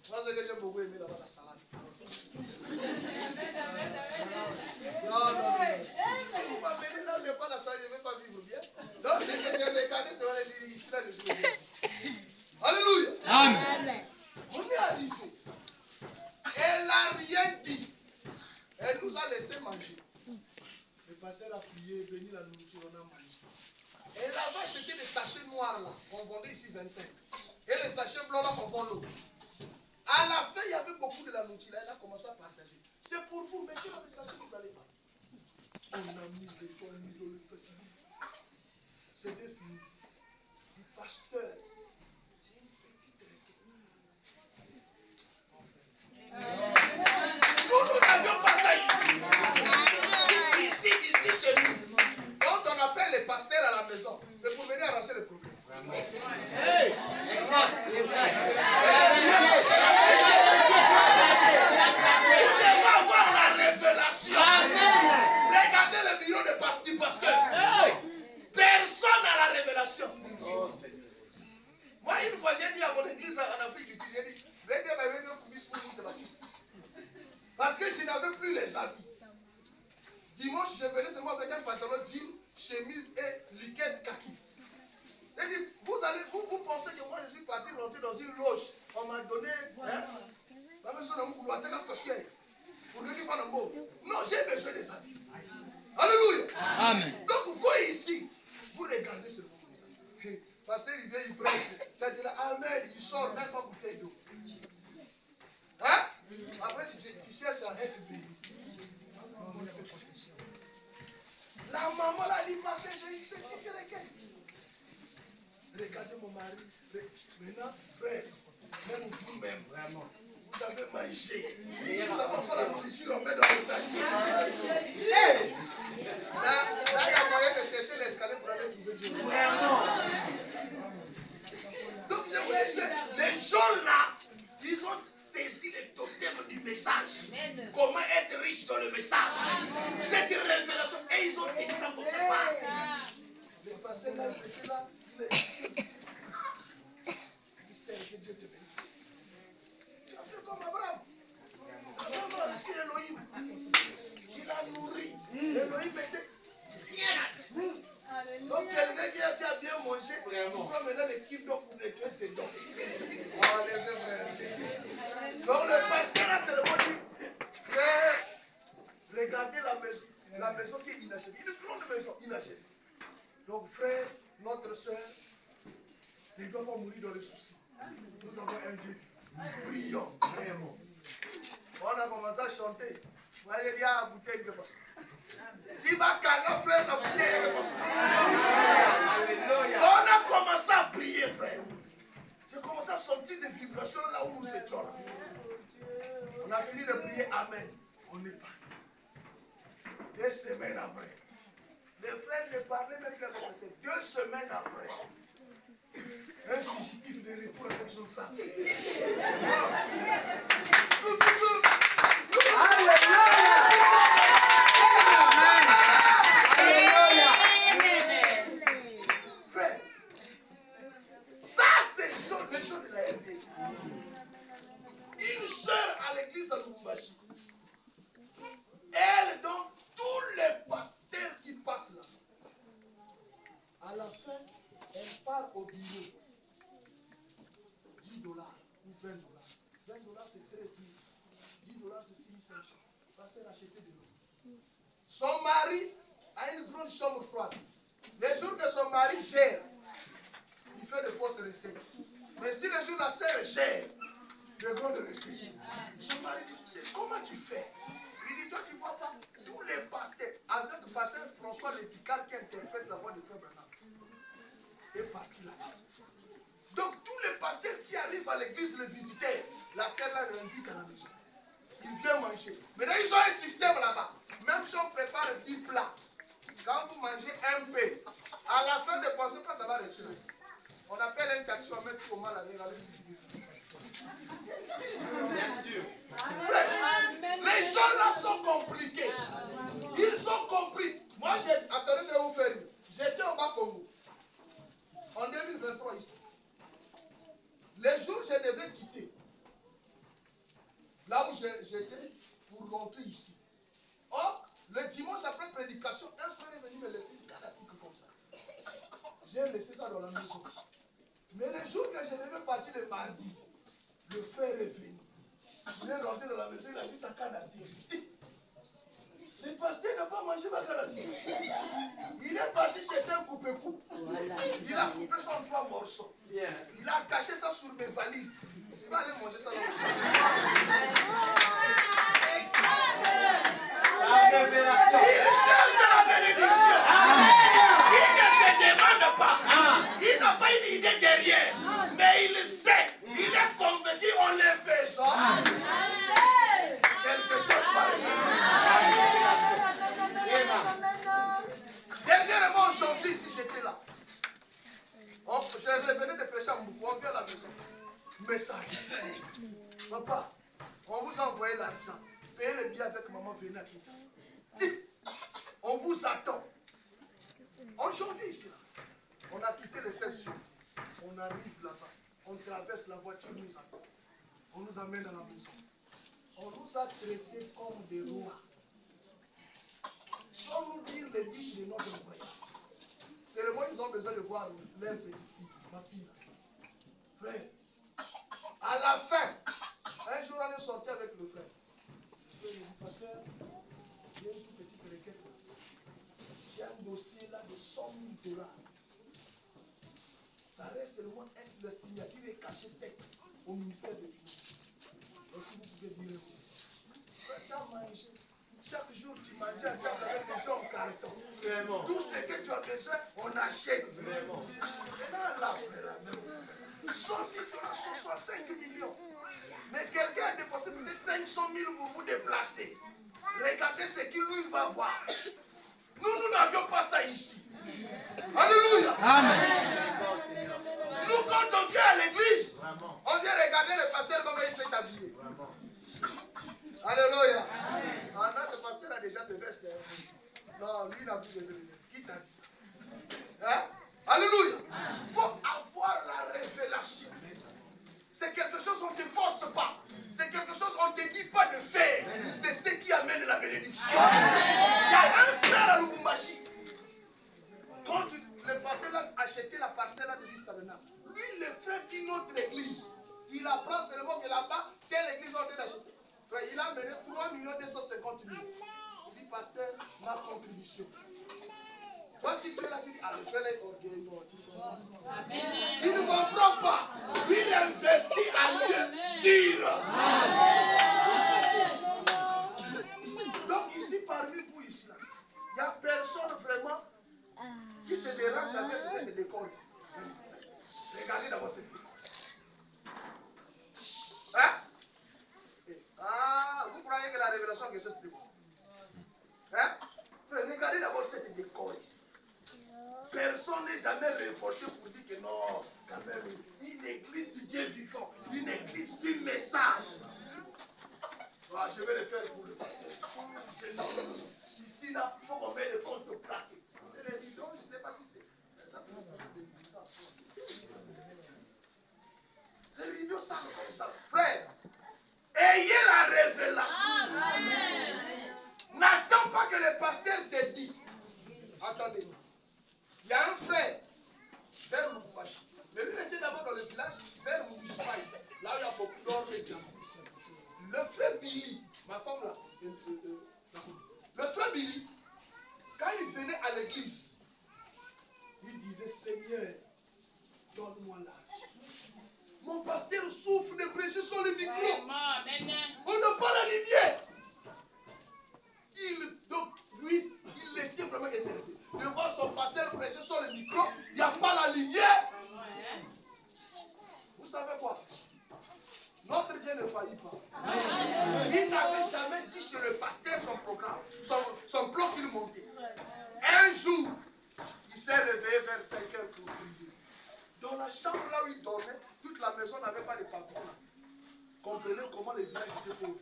Moi, ce que j'ai beaucoup aimé là-bas, la salade. Non. Vous m'amenez là, je n'ai pas la salade, je ne vais pas vivre bien. Donc, j'ai regardé, c'est vrai, ici, là, je suis bien. Alléluia. Amen. On est arrivé. Elle n'a rien dit. Elle nous a laissé manger. Le pasteur a prié, béni la nourriture, on a mangé. Et là-bas, c'était des sachets noirs là, qu'on vendait ici 25. Et les sachets blancs là, qu'on vend l'eau. À la fin, il y avait beaucoup de la nourriture là, elle a commencé à partager. C'est pour vous, mettez dans les sachets, vous n'allez pas. On a mis les tons, mis dans le sachet. C'était fini. Le pasteur, j'ai une petite requête. Nous n'avions pas ça ici. Ici, chez nous. Quand on appelle les pasteurs à la maison, c'est pour venir arranger les problèmes. Hey! Exact. Vous devez avoir la révélation. Regardez le bureau du pasteur. Personne n'a la révélation. Moi, une fois, j'ai dit à mon église en Afrique ici, j'ai dit, parce que je n'avais plus les habits. Dimanche, je venais seulement avec un pantalon jean, chemise et liquette kaki. Il dit, vous pensez que moi je suis parti rentrer dans une loge. On m'a donné, pour non, j'ai besoin des habits. Alléluia. Amen. Donc vous ici, vous regardez ce monde comme ça. Pasteur, il vient, il prêche. Tu as dit là, amen, il sort même pas bouteille d'eau. Hein? Après, tu cherches à être béni. Non, c'est pas question. La maman l'a dit, pasteur, j'ai une petite requête. Regardez mon mari. Maintenant, frère, même vous-même, vraiment, vous avez mangé. Vous n'avez pas la nourriture, on met dans le sachet. Hey! Là, il y a moyen de chercher l'escalier pour aller trouver Dieu. Donc, je vous dis, les gens là, ils ont saisi le totem du message. Comment être riche dans le message. Cette révélation, et ils ont tenu ça pour faire part. Le pasteur là, il était là, il sait que Dieu te bénisse. Tu as fait comme Abraham. Abraham a reçu Elohim. Il a nourri. Elohim était bien. Donc quelqu'un qui a bien mangé, il prend maintenant les kilos pour nettoyer ses dents. Oh, les frères. Donc le pasteur a seulement dit, frère, regardez la maison qui est inachevée. Une grande maison inachevée. Donc frère, notre soeur, ne doit pas mourir dans les soucis. Nous avons un Dieu brillant. On a commencé à chanter. Vous voyez, il y a la bouteille de poisson. Si ma caga, frère, la bouteille de poisson. On a commencé à prier, frère. J'ai commencé à sentir des vibrations là où nous étions. On a fini de prier, amen. On est parti. 2 semaines après. Les frères ne parlaient même qu'à ça. 2 semaines après. Un fugitif de retour avec son sac. Frère, ça c'est les gens de la RDC. Une sœur à l'église à Lubumbashi. Elle, donc, tous les pasteurs qui passent là. À la fin, elle part au bureau. $10 ou $20. $20 c'est 13 000. $10 c'est 6 500. Pasteur a acheté de l'eau. Son mari a une grande chambre froide. Les jours que son mari gère, il fait de fausses recettes. Mais si les jours la sœur gère, de grandes recettes. Son mari dit, comment tu fais? Il dit, toi tu vois pas, tous les pasteurs, avec le pasteur François Lépicard qui interprète la voix de Frère Branham, est parti là-bas. Donc tous les pasteurs qui arrivent à l'église, les visiteurs, la sœur là l'invite à la maison. Ils viennent manger. Maintenant ils ont un système là-bas. Même si on prépare 10 plats, quand vous mangez un peu, à la fin ne pensez pas que ça va rester là. On On appelle un taxi, on met tout au mal à l'air avec Bien sûr. les gens là sont compliqués. Ils ont compris. Moi, attendez, je vais vous faire une. J'étais au Bas-Congo. En 2023 ici. Les jours où je devais quitter. Là où j'étais pour rentrer ici. Or, le dimanche après prédication, un frère est venu me laisser une canastique comme ça. J'ai laissé ça dans la maison. Mais le jour que je devais partir le mardi, le frère est venu. Il est rentré dans la maison, il a vu sa canastique. Le pasteur n'a pas mangé ma canastique. Il est parti chercher un coupe-coupe. Il a coupé ça en 3 morceaux. Il a caché ça sur mes valises. Je vais aller manger ça dans La révélation. Il cherche la bénédiction. Il ne te demande pas. Il n'a pas une idée derrière. Mais il sait. Il est convaincu, on le fait ça. Quelque chose par dernièrement, en janvier, si j'étais là. Je revenais de prêcher à Moukou, on vient à la maison. Message. Papa, on vous a envoyé l'argent. Payez le billet avec maman, venez à Kinshasa. On vous attend. En janvier ici, là, on a quitté les 16 jours. On arrive là-bas. On traverse la voiture, nous attend. On nous amène à la maison. On nous a traités comme des rois. Sans nous dire les but de notre voyage. C'est le moment qu'ils ont besoin de voir leur petite fille, ma fille là. Frère, à la fin, un jour on est sorti avec le frère. Je lui ai dit, pasteur, j'ai une toute petite requête là. J'ai un dossier là de 100 000 $. Ça reste seulement le signature est caché sec au ministère des Finances. Donc si vous pouvez dire, tu as mangé. Chaque jour, tu manges à table avec des gens en carton. Vraiment. Tout ce que tu as besoin, on achète. Vraiment. Maintenant, là, frère, 100 000 $, 65 millions. Mais quelqu'un a dépassé peut-être 500 000 pour vous déplacer. Regardez ce qu'il lui va voir. Nous n'avions pas ça ici. Alléluia. Amen. Nous, quand on vient à l'église, on vient regarder le pasteur comment il s'est habillé. Alléluia. Ah non, ce pasteur a déjà ses vestes. Non, lui n'a plus besoin de vestes. Qui t'a dit ça? Hein? Alléluia. Il faut avoir la révélation. C'est quelque chose qu'on ne te force pas. C'est quelque chose qu'on ne te dit pas de faire. C'est ce qui amène la bénédiction. Il y a un frère à Lubumbashi. Quand le pasteur a acheté la parcelle de l'Istabena, lui, le frère d'une autre église, il apprend seulement que là-bas, quelle église on vient d'acheter. Il a mené 3 250 000. Il dit, pasteur, ma contribution. Toi, si tu es là, tu dis, ah, le frère est orgueilleux. Non, tu comprends. Tu ne comprends pas. Lui, il investit à lieu sûr. Donc, ici, parmi vous, ici, il n'y a personne vraiment qui se dérange avec cette décor ici. Regardez d'abord cette décor. Hein? Ah, vous croyez que la révélation que c'est c'était bon? Hein? Regardez d'abord cette décor ici. Personne n'est jamais révolté pour dire que non, quand même, une église du Dieu vivant, une église du message. Ah, je vais le faire pour le pasteur. Non. Ici, là, il faut qu'on mette le compte au plaque. C'est les vidéos, je ne sais pas si c'est. Ça, c'est le problème des vidéos. C'est les vidéos, ça, comme ça. Frère, ayez la révélation. N'attends pas que le pasteur te dise. Attendez. Il y a un frère vers Lubumbashi. Mais lui, il était d'abord dans le village vers Lubumbashi. Là où il y a beaucoup d'or et de le frère Billy, ma femme là, le frère Billy, quand il venait à l'église, il disait, Seigneur, donne-moi l'âge. Mon pasteur souffre de prêcher sur le micro. On n'a pas la lumière. Donc, lui, il était vraiment énervé. De voir son pasteur prêcher sur le micro, il n'y a pas la lumière. Vous savez quoi? Notre Dieu ne faillit pas. Il n'avait jamais dit chez le pasteur son programme, son plan qu'il montait. Un jour, il s'est réveillé vers 5 heures pour prier. Dans la chambre là où il dormait, toute la maison n'avait pas de patron. Comprenez comment les villages étaient pauvres.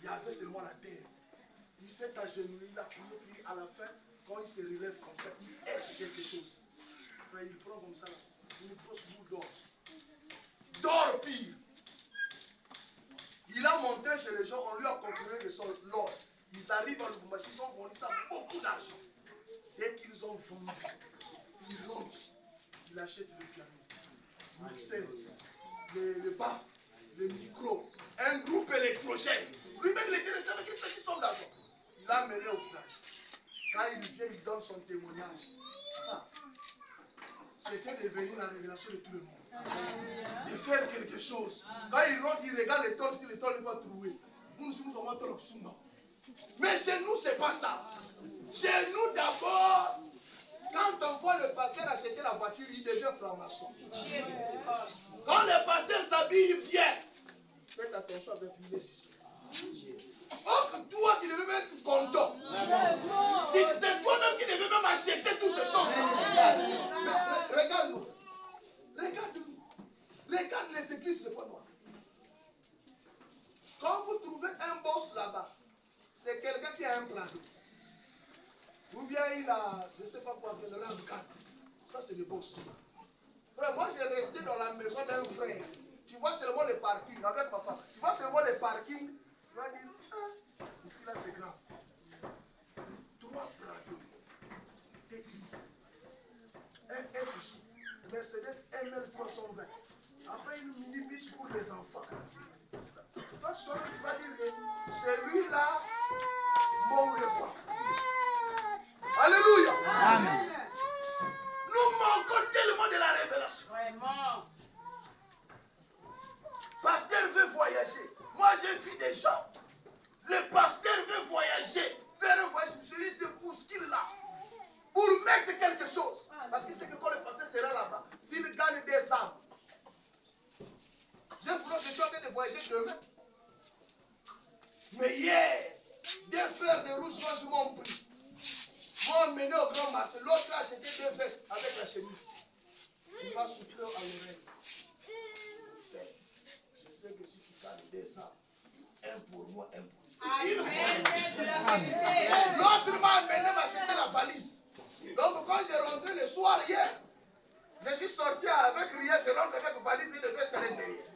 Il y avait seulement la terre. Il s'est agenouillé, il a prié, à la fin, quand il se relève comme ça, il aide quelque chose. Enfin, il prend comme ça, une grosse boule d'or. D'or pire. Il a monté chez les gens, on lui a confirmé que son l'or. Ils arrivent à Lubumbashi, ils ont vendu ça beaucoup d'argent. Dès qu'ils ont vendu, ils rentrent. Il achète le piano, le mixeur, le baffes, le micro, un groupe électrogène. Lui-même, il était resté avec une petite somme d'argent. Il l'a mené au village. Quand il vient, il donne son témoignage. Ah. C'était devenu la révélation de tout le monde. De faire quelque chose. Quand il rentre, il regarde les tôles, si les tôles ne sont pas trouées. Nous sommes vraiment tôles qui sont non. Mais chez nous, ce n'est pas ça. Chez nous, d'abord, quand on voit le pasteur acheter la voiture, il devient franc-maçon. Quand le pasteur s'habille bien, faites attention avec lui, les suspects. Oh, toi, tu devais même être content. C'est toi-même qui devais même acheter toutes ces choses. Regarde-nous. Regarde-nous. Regarde les églises de Pointe Noire. Quand vous trouvez un boss là-bas, c'est quelqu'un qui a un plan. Ou bien il a, je ne sais pas quoi, le rang 4. Ça, c'est le boss. Frère, moi, j'ai resté dans la maison d'un frère. Tu vois seulement les parkings, avec papa. Tu vois seulement les parkings. Tu vas dire, ah, ici là, c'est grave. 3 Prado, T10, un FJ, Mercedes ML320. Après, une minibus pour les enfants. Toi, tu vas dire que celui-là, mon repas. Alléluia. Amen. Nous manquons tellement de la révélation. Vraiment. Pasteur veut voyager. Moi, j'ai vu des gens. Le pasteur veut voyager. Faire un voyage. Celui se bouscule là. Pour mettre quelque chose. Parce qu'il sait que quand le pasteur sera là-bas, s'il gagne des âmes. Je suis en train de voyager demain. Mais hier, deux frères de rouge m'ont pris. M'ont emmené au grand marché. L'autre a acheté 2 vestes avec la chemise. Il m'a soufflé à l'oreille. Je sais que si tu gagnes des âmes, un pour moi, un pour lui. L'autre m'a amené m'acheter la valise. Donc quand j'ai rentré le soir hier, je suis sorti avec rien, je rentre avec valise et de veste à l'intérieur.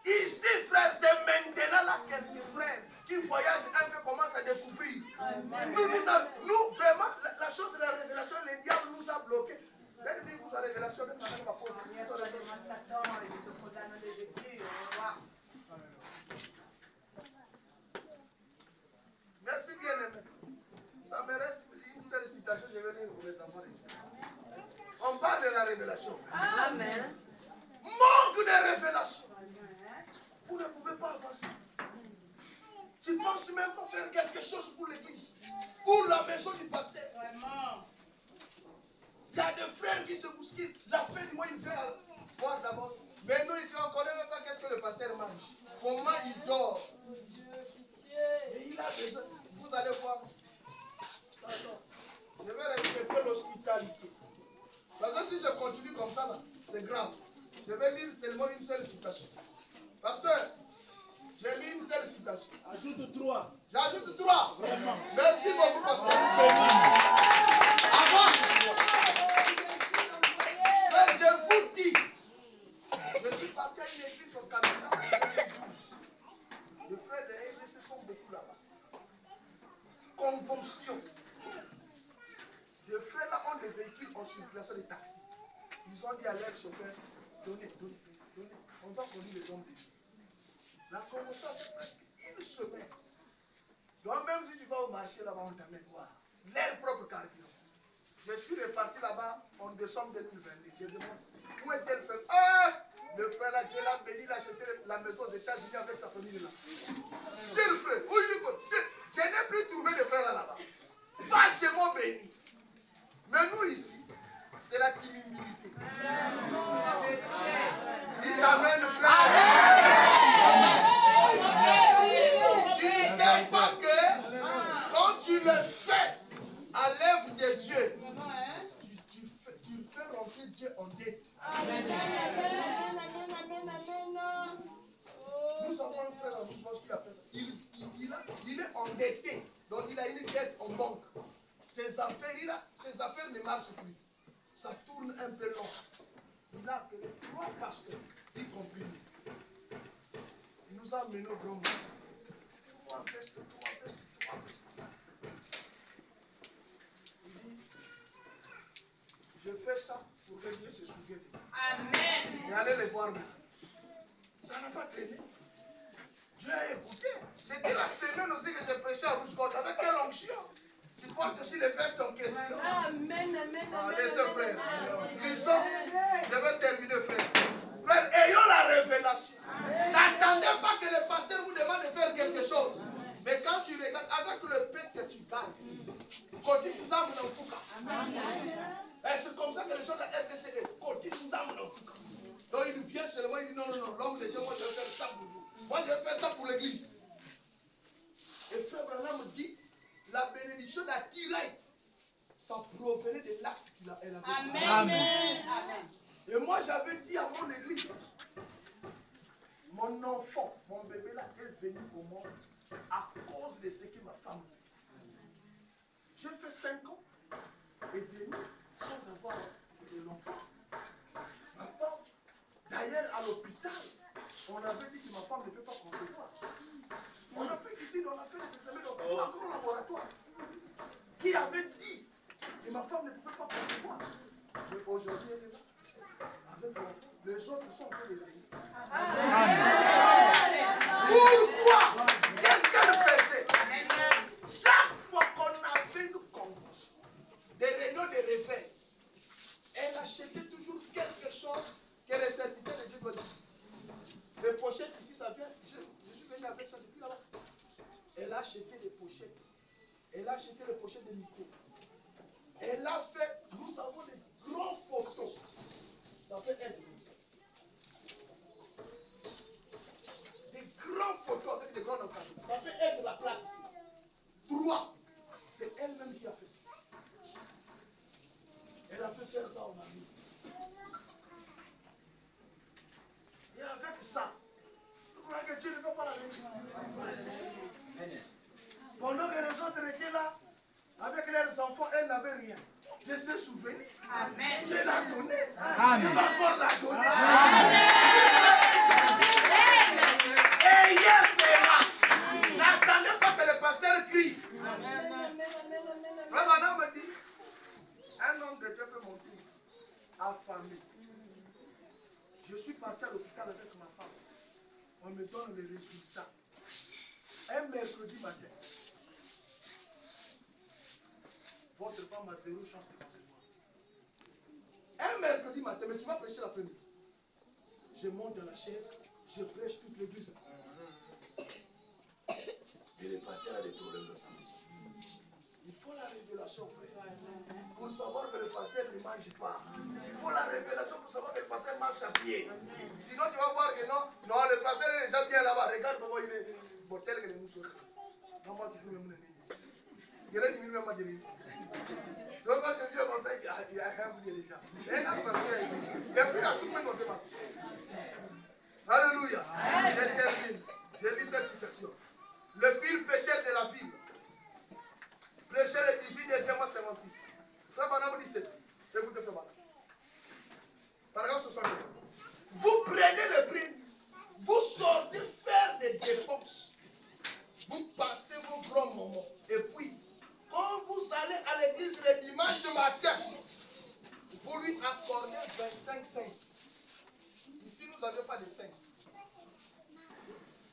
Ici, frère, c'est maintenant là quelques frères qui voyagent un peu commencent à découvrir. Nous vraiment, la chose de la révélation, le diable nous a bloqués. Même vous avez révélation, même si ma pauvre. Merci bien aimé. Ça me reste une seule citation, je vais lire pour les enfants de Dieu. On parle de la révélation. Amen. Manque de révélation. Vous ne pouvez pas avancer. Tu ne penses même pas faire quelque chose pour l'église, pour la maison du pasteur. Vraiment. Il y a des frères qui se bousculent. La fin du mois, il vient voir d'abord. Mais nous, ici, on ne connaît même pas qu'est-ce que le pasteur mange. Comment il dort. Et il a besoin. Vous allez voir. Attends. Je vais respecter l'hospitalité. Parce que si je continue comme ça, c'est grave. Je vais lire seulement une seule citation. Pasteur, j'ai mis une seule citation. Ajoute 3. J'ajoute 3. Vraiment. Merci beaucoup, pasteur. Avance. Mais je vous dis, je suis parti à une église au Canada en 2012. Les frères de l'EGC sont beaucoup là-bas. Convention. Les frères là ont des véhicules en circulation, des taxis. Ils ont dit à leur chauffeur, donnez. On doit conduire les hommes de Dieu. La convention, c'est presque une semaine. Donc même si tu vas au marché là-bas, on t'amène quoi? Leur propre carburant. Je suis reparti là-bas en décembre 2022. Je demande, où est-elle le frère? Ah! Le frère là, Dieu l'a béni, il a acheté la maison aux États-Unis avec sa famille là. Quel frère? Où il est? Je n'ai plus trouvé de frère là-bas. Vachement béni. Mais nous ici, c'est la timidité. Il t'amène frère. Tu ne sais pas que quand tu le fais à l'œuvre de Dieu, tu fais rentrer Dieu en dette. Amen. Amen. Amen. Amen. Nous avons un frère à nous, je pense qu'il a fait ça. Il est endetté. Donc il a une dette en banque. Ses affaires ne marchent plus. Ça tourne un peu long. Il a appelé 3 pasteurs, y compris nous. Il nous a amené au grand monde. 3 vestes. Il dit, je fais ça pour que Dieu se souvienne de moi. Amen. Et allez les voir maintenant. Ça n'a pas traîné. Dieu a écouté. C'était la semaine aussi que j'ai prêché à Rouge-Gorge. Avec quelle onction? Tu portes aussi les vestes en question. Amen. Amen. Allez, frère. Lisons. Je vais terminer, frère. Frère, ayons la révélation. N'attendez pas que le pasteur vous demande de faire quelque chose. Mais quand tu regardes, avec le pain que tu gagnes, cotise nous âmes dans le fouca. C'est comme ça que les gens de la FDCE cotise nous âmes dans le fouca. Donc il vient seulement, il dit non, l'homme de Dieu, moi je vais faire ça pour vous. Moi je vais faire ça pour l'église. Et frère Branham dit, la bénédiction d'Atiraït, ça provenait de l'acte qu'elle avait fait. Amen. Amen. Et moi j'avais dit à mon église, mon enfant, mon bébé là est venu au monde à cause de ce que ma femme faisait. J'ai fait 5 ans et demi sans avoir de l'enfant. Ma femme, d'ailleurs à l'hôpital, on avait dit que ma femme ne peut pas concevoir. On a fait ici, on a fait des examens dans 3 grands laboratoires qui avaient dit que ma femme ne pouvait pas concevoir. Mais aujourd'hui, elle est là. Avec l'enfant, les autres sont en train de venir. Pourquoi? Qu'est-ce qu'elle faisait? Chaque fois qu'on avait une convention, des réunions de réveil, elle achetait toujours quelque chose que les certificats de Dieu me disent. Les pochettes ici, ça vient. Je suis venu avec ça depuis là-bas. Elle a acheté des pochettes. Elle a acheté les pochettes de micro. Elle a fait, nous avons des grandes photos. Ça peut être des grandes photos avec des grands encadrements. Ça peut être la plaque ici. 3. C'est elle-même qui a fait ça. Elle a fait faire ça en ami. Et avec ça, vous croyez que Dieu ne fait pas la vérité? Pendant que les autres étaient là, avec leurs enfants, elles n'avaient rien. Dieu s'est souvenu. Amen. Dieu l'a donné. Amen. Dieu va encore la donner. Amen. Et hier sera. N'attendez pas que le pasteur crie. Frère Manon me dit, un homme de Dieu peut monter ici, affamé. Je suis parti à l'hôpital avec ma femme. On me donne les résultats. Un mercredi matin. Votre femme a 0 chance de concevoir. Un mercredi matin, mais tu vas prêcher l'après-midi. Je monte dans la chair, je prêche toute l'église. Et le pasteur a des problèmes de santé. Il faut la révélation, frère. Pour savoir que le pasteur ne mange pas. Il faut la révélation pour savoir que le pasteur marche à pied. Sinon, tu vas voir que non, le pasteur est déjà bien là-bas. Regarde comment il est. Bon, tel que nous sommes. Non, moi, je suis même. Il y a des minutes même à dire. Donc, quand je viens comme ça, il y a rien oublié déjà. Et là, il y a plus la soupe, mais on fait passer. Alléluia. Je termine. Je lis cette citation. Le pire pécheur de la ville. Prêcher le 18 décembre 56. Frère Branham dit ceci. Écoutez, Frère Branham. Paragraphe 61. Vous prenez le prix. Vous sortez faire des dépenses. Vous passez vos grands moments. Et puis, quand vous allez à l'église le dimanche matin, vous lui accordez 25 cents. Ici, nous n'avions pas de cents.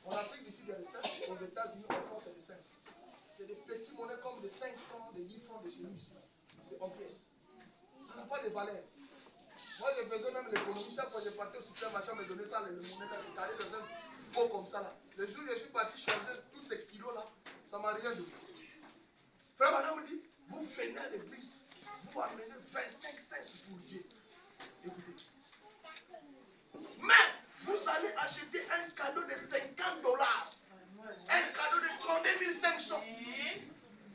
En Afrique, ici, il y a des cents. Aux États-Unis, en France, il y a des cents. C'est des petites monnaies comme des 5 francs, des 10 francs de chez nous ici. C'est en pièces. Ça n'a pas de valeur. Moi, je faisais même l'économie. Chaque fois que je partais au supermarché, me donnait ça, les monnaies là, je carré dans un pot comme ça là. Le jour où je suis parti changer tous ces kilos là, ça m'a rien donné. Frère Madame me dit, vous venez à l'église, vous amenez 25 cents pour Dieu. Écoutez. Mais vous allez acheter un cadeau de $50. Un cadeau de 32 500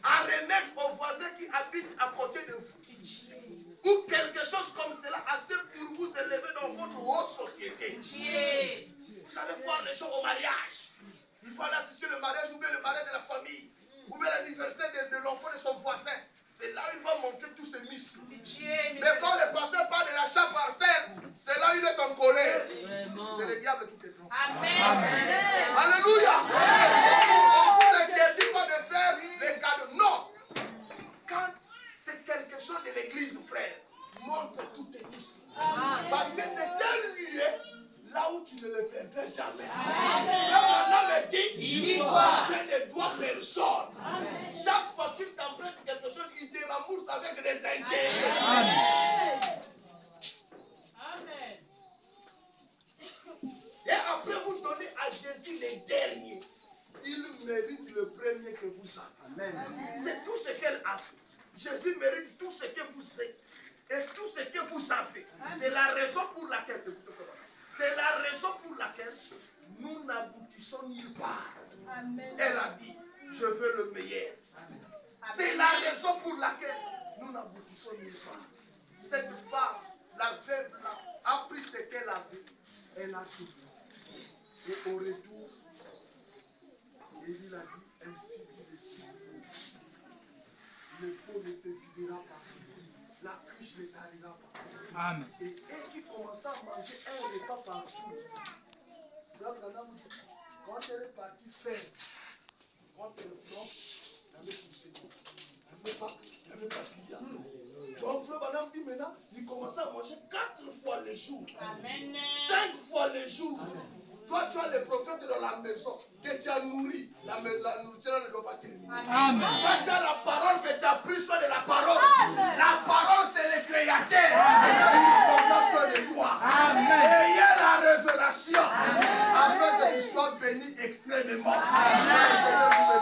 à remettre aux voisins qui habitent à côté de vous. Ou quelque chose comme cela, à ce Pitié. Vous allez voir les gens au mariage. Il faut aller assister le mariage ou bien le mariage de la famille. Ou bien l'anniversaire de l'enfant de son voisin. C'est là où il va montrer tous ses muscles. Pitié. Mais quand le pasteur parle de l'achat parcelle, c'est là où il est en colère. Vraiment. C'est le diable qui te trompe. Amen. Alléluia. On ne vous interdit pas de faire les cadeaux. Non. Quand c'est quelque chose de l'église, frère, montre tous tes muscles. Parce que c'est un lieu là où tu ne le perdrais jamais. L'homme me dit, tu ne dois personne. Chaque fois qu'il t'emprunte quelque chose, il te rembourse avec des intérêts. Amen. Et après vous donnez à Jésus les derniers. Il mérite le premier que vous avez. C'est tout ce qu'elle a fait. Jésus mérite tout ce que vous êtes. Et tout ce que vous savez. C'est la raison pour laquelle, c'est la raison pour laquelle nous n'aboutissons nulle part. Elle a dit, je veux le meilleur. C'est la raison pour laquelle nous n'aboutissons nulle part. Cette femme, la veuve là, a pris ce qu'elle avait. Elle a tout. Et au retour, Élie a dit, ainsi dit le Seigneur. Le pot ne se videra pas. La cruche ne t'arrivera pas. Amen. Et elle qui commençait à manger un repas par jour. Quand elle est partie faire, quand elle plonge, elle met poussé. Elle ne met pas Syria. Donc, Frère Madame dit maintenant, il commençait à manger 4 fois le jour. Amen. 5 fois le jour. Toi, tu as les prophètes dans la maison que tu as nourri. La nourriture ne doit pas terminer. Amen. Toi, tu as la parole que tu as pris soin de la parole. La parole, c'est le Créateur. Il prend soin de toi. Ayez la révélation afin que tu sois béni extrêmement. Que le Seigneur vous